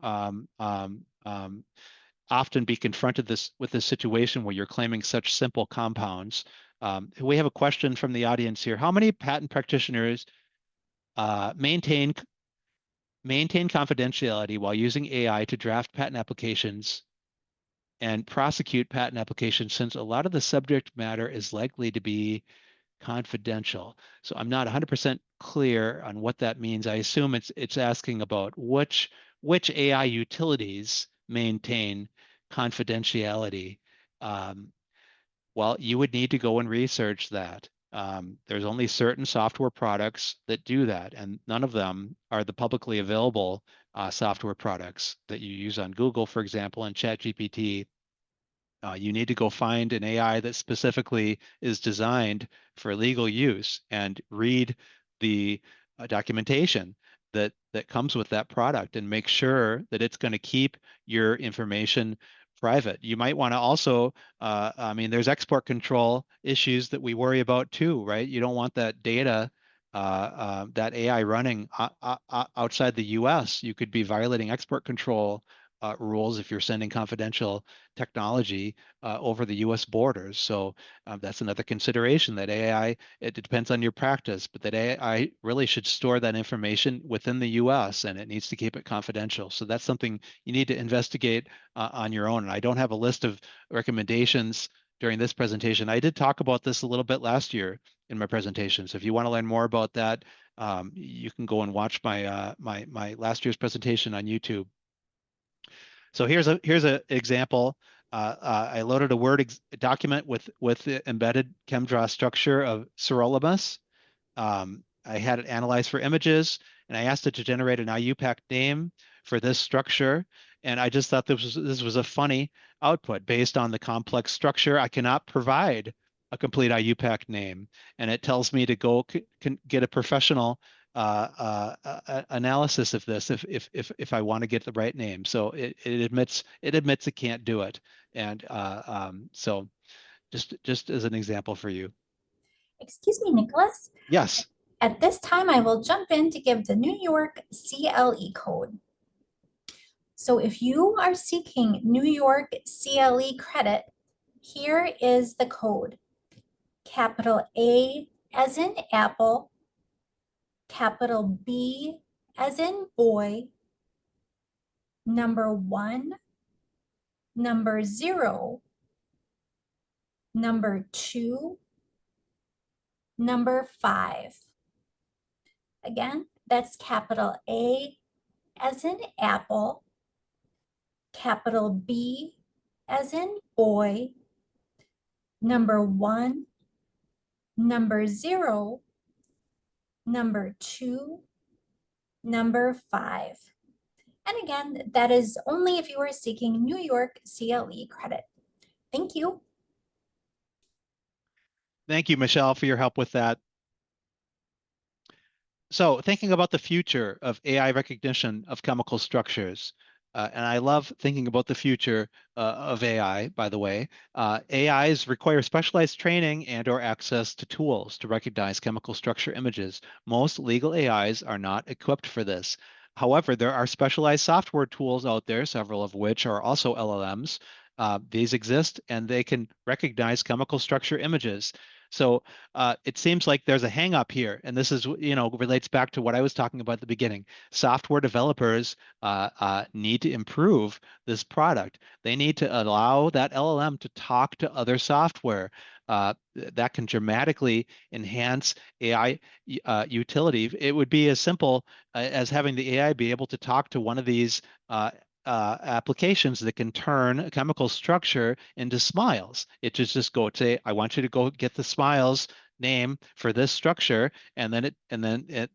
often be confronted with this situation where you're claiming such simple compounds. We have a question from the audience here. How many patent practitioners maintain confidentiality while using AI to draft patent applications and prosecute patent applications, since a lot of the subject matter is likely to be confidential? So I'm not 100% clear on what that means. I assume it's asking about which AI utilities maintain confidentiality. Um, well, you would need to go and research that. There's only certain software products that do that, and none of them are the publicly available software products that you use on Google, for example, and ChatGPT. You need to go find an AI that specifically is designed for legal use and read the documentation that comes with that product and make sure that it's going to keep your information private. You might want to also, I mean, there's export control issues that we worry about too, right? You don't want that data, that AI running outside the US. You could be violating export control rules if you're sending confidential technology over the U.S. borders. So that's another consideration, that AI, it depends on your practice, but that AI really should store that information within the U.S. and it needs to keep it confidential. So that's something you need to investigate on your own. And I don't have a list of recommendations during this presentation. I did talk about this a little bit last year in my presentation. So if you want to learn more about that, you can go and watch my last year's presentation on YouTube. So here's a example. I loaded a Word document with the embedded ChemDraw structure of sirolimus. I had it analyzed for images, and I asked it to generate an IUPAC name for this structure. And I just thought this was a funny output based on the complex structure. I cannot provide a complete IUPAC name, and it tells me to go get a professional analysis of this if I want to get the right name. So it admits it can't do it, and so just as an example for you. Excuse me, Nicholas. Yes. At this time, I will jump in to give the New York CLE code. So if you are seeking New York CLE credit, here is the code. Capital A as in apple, capital B as in boy, number 1, number 0, number 2, number 5. Again, that's capital A as in apple, capital B as in boy, number 1, number 0, number 2, number 5. And again, that is only if you are seeking New York CLE credit. Thank you. Thank you, Michelle, for your help with that. So, thinking about the future of AI recognition of chemical structures, and I love thinking about the future of AI, by the way. AIs require specialized training and/or access to tools to recognize chemical structure images. Most legal AIs are not equipped for this. However, there are specialized software tools out there, several of which are also LLMs. These exist and they can recognize chemical structure images. So it seems like there's a hang up here, and this is, relates back to what I was talking about at the beginning. Software developers need to improve this product. They need to allow that LLM to talk to other software. That can dramatically enhance AI utility. It would be as simple as having the AI be able to talk to one of these applications that can turn a chemical structure into smiles. It just go say, I want you to go get the smiles name for this structure, and then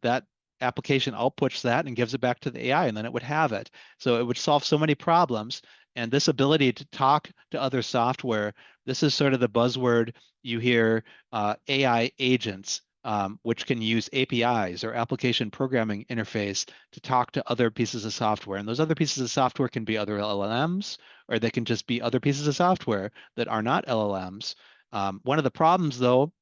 that application outputs that and gives it back to the AI, and then it would have it. So it would solve so many problems. And this ability to talk to other software, this is sort of the buzzword you hear, AI agents, which can use APIs or application programming interface to talk to other pieces of software. And those other pieces of software can be other LLMs, or they can just be other pieces of software that are not LLMs. One of the problems, though,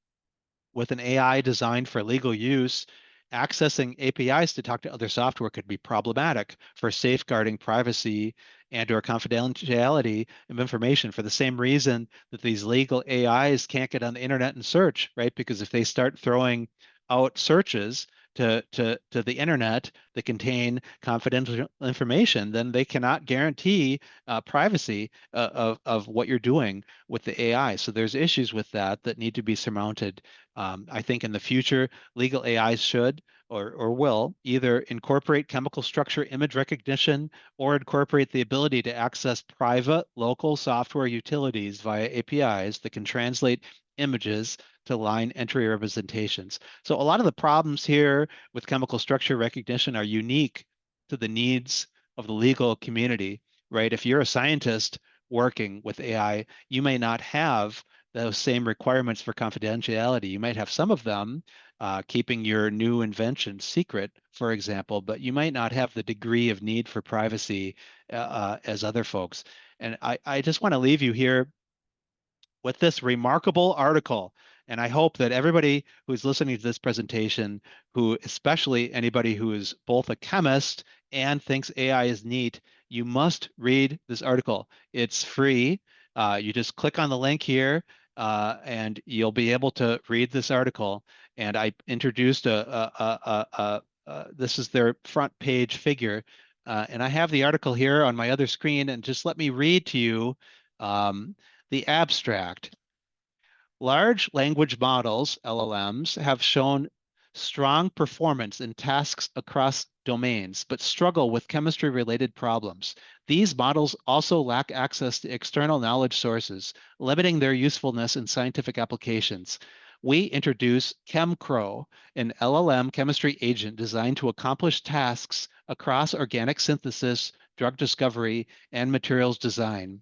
with an AI designed for legal use, accessing APIs to talk to other software could be problematic for safeguarding privacy and or confidentiality of information for the same reason that these legal AIs can't get on the internet and search, right? Because if they start throwing out searches to the internet that contain confidential information, then they cannot guarantee privacy of what you're doing with the AI. So there's issues with that need to be surmounted. I think in the future, legal AIs should or will either incorporate chemical structure image recognition or incorporate the ability to access private local software utilities via APIs that can translate images to line entry representations. So a lot of the problems here with chemical structure recognition are unique to the needs of the legal community, right? If you're a scientist working with AI, you may not have those same requirements for confidentiality. You might have some of them, keeping your new invention secret, for example, but you might not have the degree of need for privacy as other folks. And I just want to leave you here with this remarkable article. And I hope that everybody who's listening to this presentation, who especially anybody who is both a chemist and thinks AI is neat, you must read this article. It's free. You just click on the link here, and you'll be able to read this article. And I introduced this is their front page figure. And I have the article here on my other screen, and just let me read to you um, the abstract. Large language models, LLMs, have shown strong performance in tasks across domains, but struggle with chemistry-related problems. These models also lack access to external knowledge sources, limiting their usefulness in scientific applications. We introduce ChemCrow, an LLM chemistry agent designed to accomplish tasks across organic synthesis, drug discovery, and materials design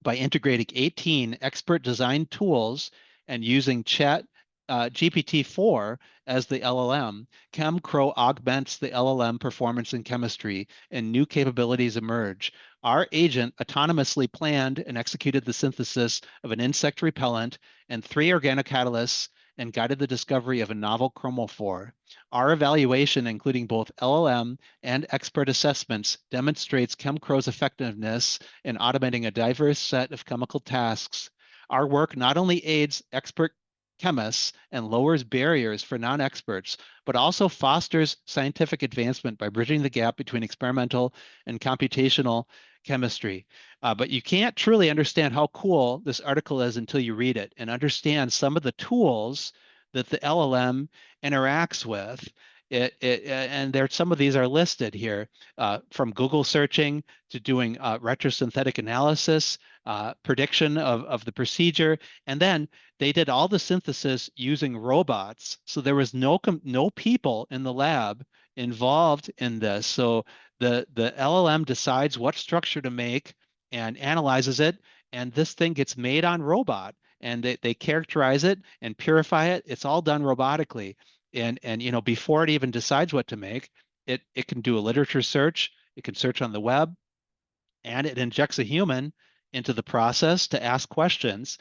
by integrating 18 expert design tools and using Chat GPT-4 as the LLM. ChemCrow augments the LLM performance in chemistry, and new capabilities emerge. Our agent autonomously planned and executed the synthesis of an insect repellent and 3 organocatalysts and guided the discovery of a novel chromophore. Our evaluation, including both LLM and expert assessments, demonstrates ChemCrow's effectiveness in automating a diverse set of chemical tasks. Our work not only aids expert chemists and lowers barriers for non-experts, but also fosters scientific advancement by bridging the gap between experimental and computational chemistry. But you can't truly understand how cool this article is until you read it and understand some of the tools that the LLM interacts with. And there, some of these are listed here, from Google searching to doing retrosynthetic analysis, prediction of the procedure, and then they did all the synthesis using robots. So there was no people in the lab involved in this. So The LLM decides what structure to make and analyzes it, and this thing gets made on robot. And they characterize it and purify it. It's all done robotically. And before it even decides what to make, it can do a literature search, it can search on the web, and it injects a human into the process to ask questions,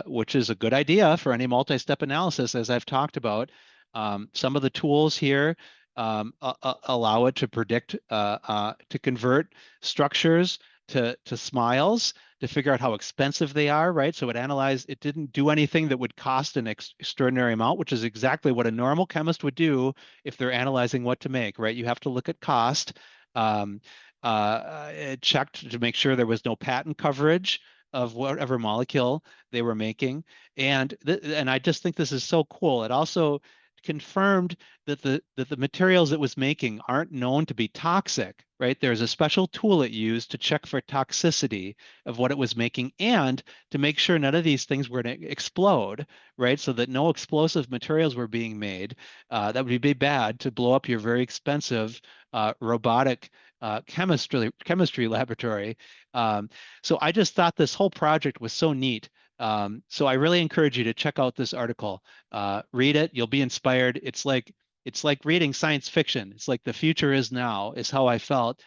which is a good idea for any multi-step analysis, as I've talked about. Some of the tools here allow it to predict, to convert structures to smiles, to figure out how expensive they are, right? So it didn't do anything that would cost an extraordinary amount, which is exactly what a normal chemist would do if they're analyzing what to make, right? You have to look at cost. Um, it checked to make sure there was no patent coverage of whatever molecule they were making. And I just think this is so cool. It also confirmed that the materials it was making aren't known to be toxic, right? There's a special tool it used to check for toxicity of what it was making and to make sure none of these things were going to explode, right? So that no explosive materials were being made. That would be bad to blow up your very expensive robotic chemistry laboratory. Um, so I just thought this whole project was so neat. So I really encourage you to check out this article. Read it. You'll be inspired. It's like reading science fiction. It's like the future is now, is how I felt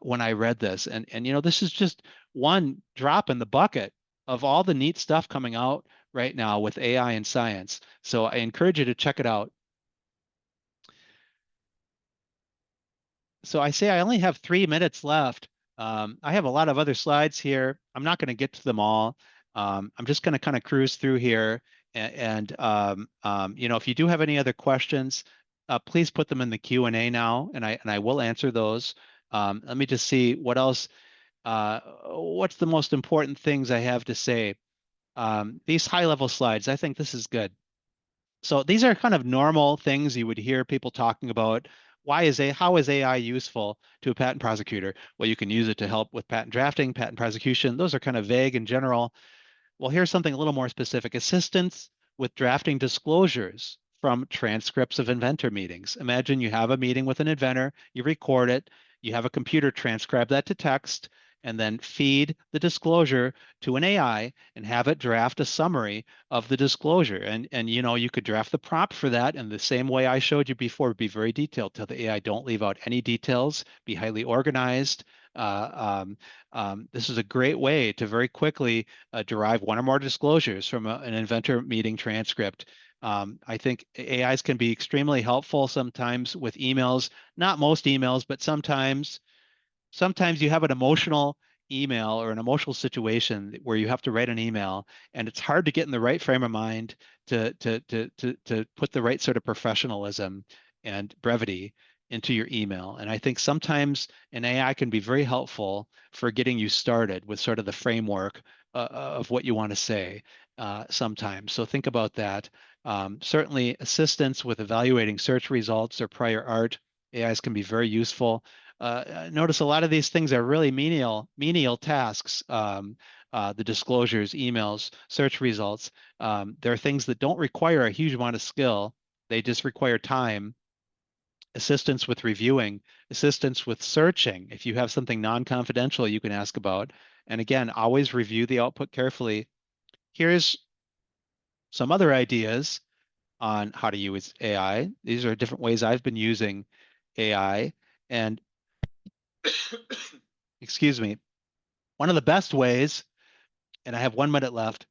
when I read this. And this is just one drop in the bucket of all the neat stuff coming out right now with AI and science. So I encourage you to check it out. So I say I only have 3 minutes left. I have a lot of other slides here. I'm not going to get to them all. I'm just going to kind of cruise through here. If you do have any other questions, please put them in the Q&A now, and I will answer those. Let me just see what else. What's the most important things I have to say? These high-level slides, I think this is good. So these are kind of normal things you would hear people talking about. How is AI useful to a patent prosecutor? Well, you can use it to help with patent drafting, patent prosecution. Those are kind of vague and general. Well, here's something a little more specific. Assistance with drafting disclosures from transcripts of inventor meetings. Imagine you have a meeting with an inventor, you record it, you have a computer transcribe that to text, and then feed the disclosure to an AI and have it draft a summary of the disclosure. And you could draft the prompt for that in the same way I showed you before, be very detailed. Tell the AI don't leave out any details, be highly organized. This is a great way to very quickly derive one or more disclosures from an inventor meeting transcript. I think AIs can be extremely helpful sometimes with emails, not most emails, but sometimes you have an emotional email or an emotional situation where you have to write an email and it's hard to get in the right frame of mind to put the right sort of professionalism and brevity into your email. And I think sometimes an AI can be very helpful for getting you started with sort of the framework of what you want to say sometimes. So think about that. Certainly assistance with evaluating search results or prior art. AIs can be very useful. Notice a lot of these things are really menial tasks. The disclosures, emails, search results. They're things that don't require a huge amount of skill. They just require time, assistance with reviewing, assistance with searching. If you have something non-confidential you can ask about. And again, always review the output carefully. Here's some other ideas on how to use AI. These are different ways I've been using AI. And excuse me, one of the best ways, and I have 1 minute left.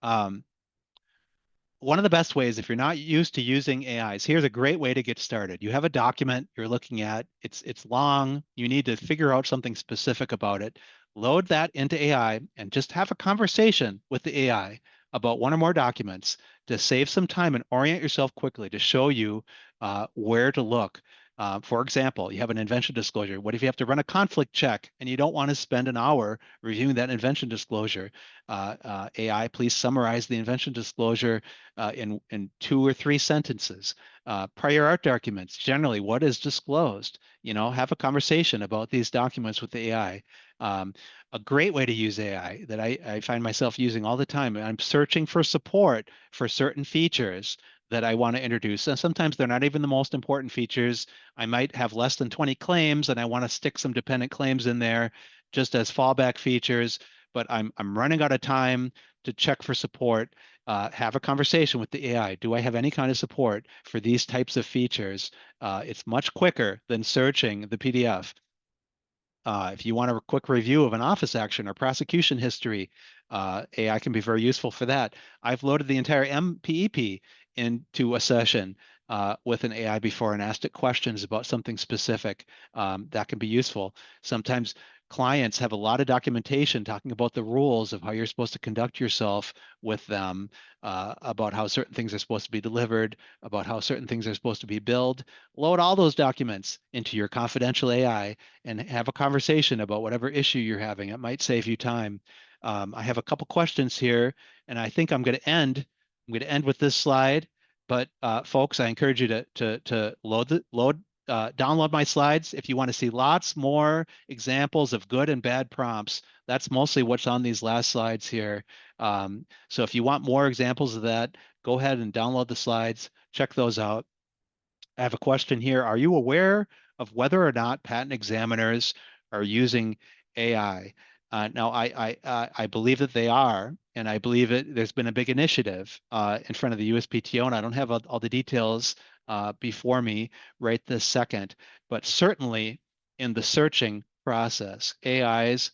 Um, One of the best ways, if you're not used to using AIs, here's a great way to get started. You have a document you're looking at, it's long, you need to figure out something specific about it. Load that into AI and just have a conversation with the AI about one or more documents to save some time and orient yourself quickly to show you where to look. For example, you have an invention disclosure. What if you have to run a conflict check and you don't want to spend an hour reviewing that invention disclosure? AI, please summarize the invention disclosure in 2 or 3 sentences. Prior art documents, generally, what is disclosed? Have a conversation about these documents with the AI. A great way to use AI that I find myself using all the time. I'm searching for support for certain features that I want to introduce. And sometimes they're not even the most important features. I might have less than 20 claims and I want to stick some dependent claims in there just as fallback features, but I'm running out of time to check for support. Have a conversation with the AI. Do I have any kind of support for these types of features? It's much quicker than searching the PDF. If you want a quick review of an office action or prosecution history, AI can be very useful for that. I've loaded the entire MPEP into a session with an AI before and asked it questions about something specific. That can be useful. Sometimes clients have a lot of documentation talking about the rules of how you're supposed to conduct yourself with them, about how certain things are supposed to be delivered, about how certain things are supposed to be billed. Load all those documents into your confidential AI and have a conversation about whatever issue you're having. It might save you time. I have a couple questions here, and I think I'm going to end. I'm going to end with this slide. But folks, I encourage you to download my slides if you want to see lots more examples of good and bad prompts. That's mostly what's on these last slides here. So if you want more examples of that, go ahead and download the slides. Check those out. I have a question here. Are you aware of whether or not patent examiners are using AI? Now, I believe that they are, and I believe there's been a big initiative in front of the USPTO, and I don't have all the details before me right this second, but certainly in the searching process, AIs,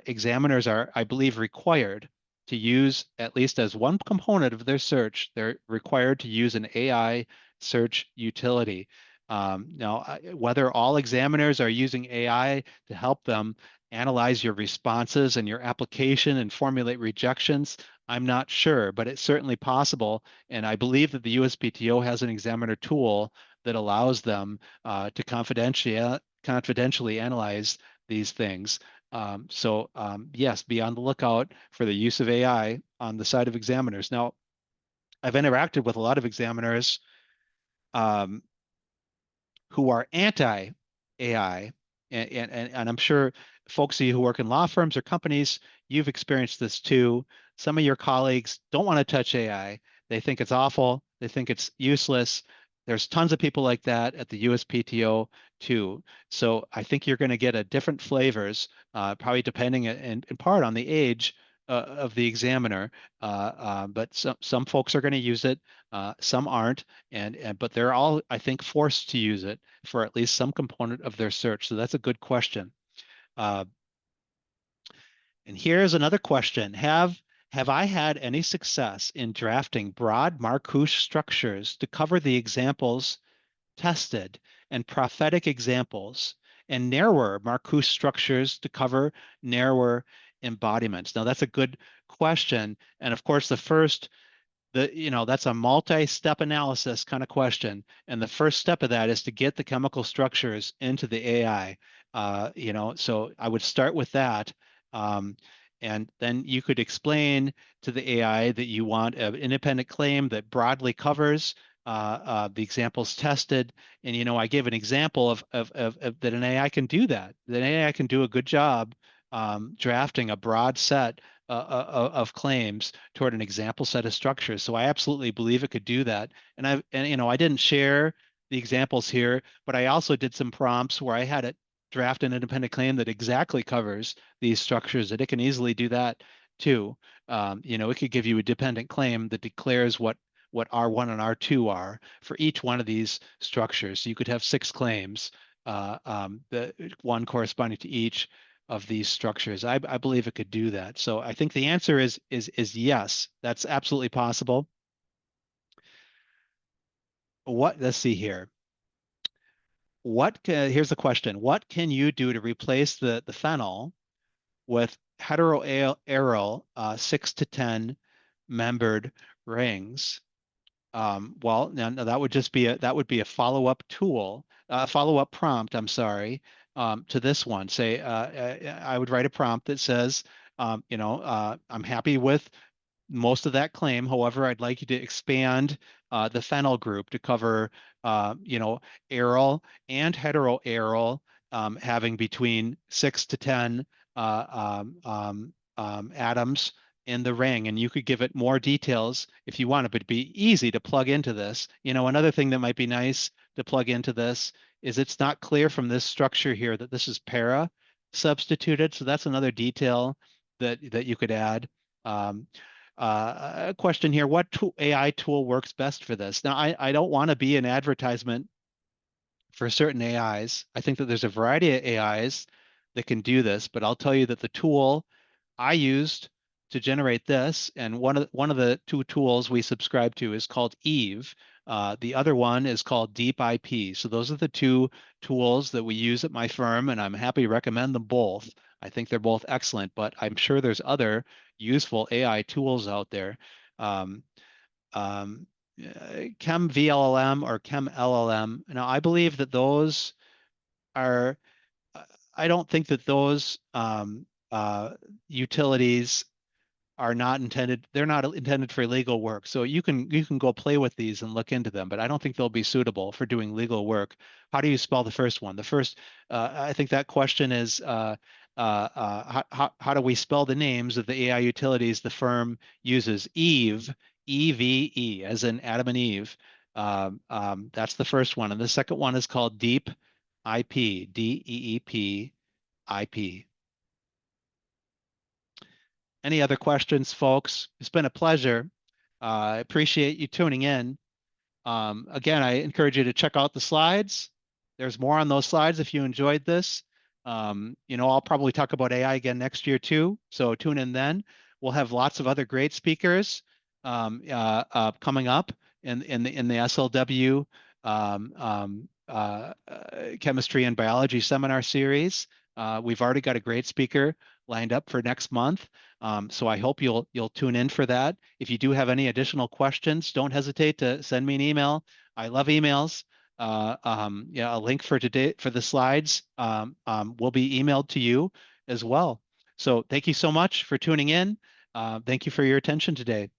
examiners are, I believe, required to use, at least as one component of their search, they're required to use an AI search utility. Now, whether all examiners are using AI to help them analyze your responses and your application and formulate rejections, I'm not sure, but it's certainly possible. And I believe that the USPTO has an examiner tool that allows them to confidentially analyze these things. Yes, be on the lookout for the use of AI on the side of examiners. Now, I've interacted with a lot of examiners um, who are anti-AI, and I'm sure folks of you who work in law firms or companies, you've experienced this too. Some of your colleagues don't want to touch AI. They think it's awful. They think it's useless. There's tons of people like that at the USPTO too. So I think you're going to get a different flavors, probably depending in part on the age of the examiner. But some folks are going to use it, some aren't, and but they're all, I think, forced to use it for at least some component of their search. So that's a good question. Uh, and here's another question. Have I had any success in drafting broad Marcouche structures to cover the examples tested and prophetic examples, and narrower Marcouche structures to cover narrower embodiments? Now, that's a good question. And of course, that's a multi-step analysis kind of question, and the first step of that is to get the chemical structures into the AI. So I would start with that, um, and then you could explain to the AI that you want an independent claim that broadly covers the examples tested. And I gave an example of that an AI can do that. That an AI can do a good job drafting a broad set of claims toward an example set of structures. So I absolutely believe it could do that. I didn't share the examples here, but I also did some prompts where I had it draft an independent claim that exactly covers these structures, that it can easily do that too. It could give you a dependent claim that declares what R1 and R2 are for each one of these structures. So you could have 6 claims, the one corresponding to each of these structures. I believe it could do that. So I think the answer is yes, that's absolutely possible. Let's see here. Here's the question. What can you do to replace the phenyl with heteroaryl 6 to 10 membered rings? Well, now that would just be a follow-up tool, follow-up prompt, I'm sorry, to this one. Say, I would write a prompt that says, I'm happy with most of that claim. However, I'd like you to expand the phenyl group to cover, aryl and heteroaryl, having between 6 to 10 atoms in the ring, and you could give it more details if you want it, but it'd be easy to plug into this. Another thing that might be nice to plug into this is it's not clear from this structure here that this is para substituted. So that's another detail that you could add. Um, a question here, what AI tool works best for this? Now, I don't want to be an advertisement for certain AIs. I think that there's a variety of AIs that can do this, but I'll tell you that the tool I used to generate this, and one of the two tools we subscribe to is called Eve. The other one is called Deep IP. So those are the two tools that we use at my firm, and I'm happy to recommend them both. I think they're both excellent, but I'm sure there's other useful AI tools out there. Um, um, Chem VLLM or Chem LLM. Now, I believe that those are, I don't think that those utilities are not intended, they're not intended for legal work. So you can go play with these and look into them, but I don't think they'll be suitable for doing legal work. How do you spell the first one? The first, I think that question is how do we spell the names of the AI utilities the firm uses? Eve, EVE, as in Adam and Eve. That's the first one. And the second one is called Deep IP, DEEP IP. Any other questions, folks? It's been a pleasure. I appreciate you tuning in. Again, I encourage you to check out the slides. There's more on those slides if you enjoyed this. I'll probably talk about AI again next year too, so tune in then. We'll have lots of other great speakers coming up in the SLW chemistry and biology seminar series. We've already got a great speaker lined up for next month. So I hope you'll tune in for that. If you do have any additional questions, don't hesitate to send me an email. I love emails. Yeah, a link for today for the slides will be emailed to you as well. So thank you so much for tuning in. Thank you for your attention today.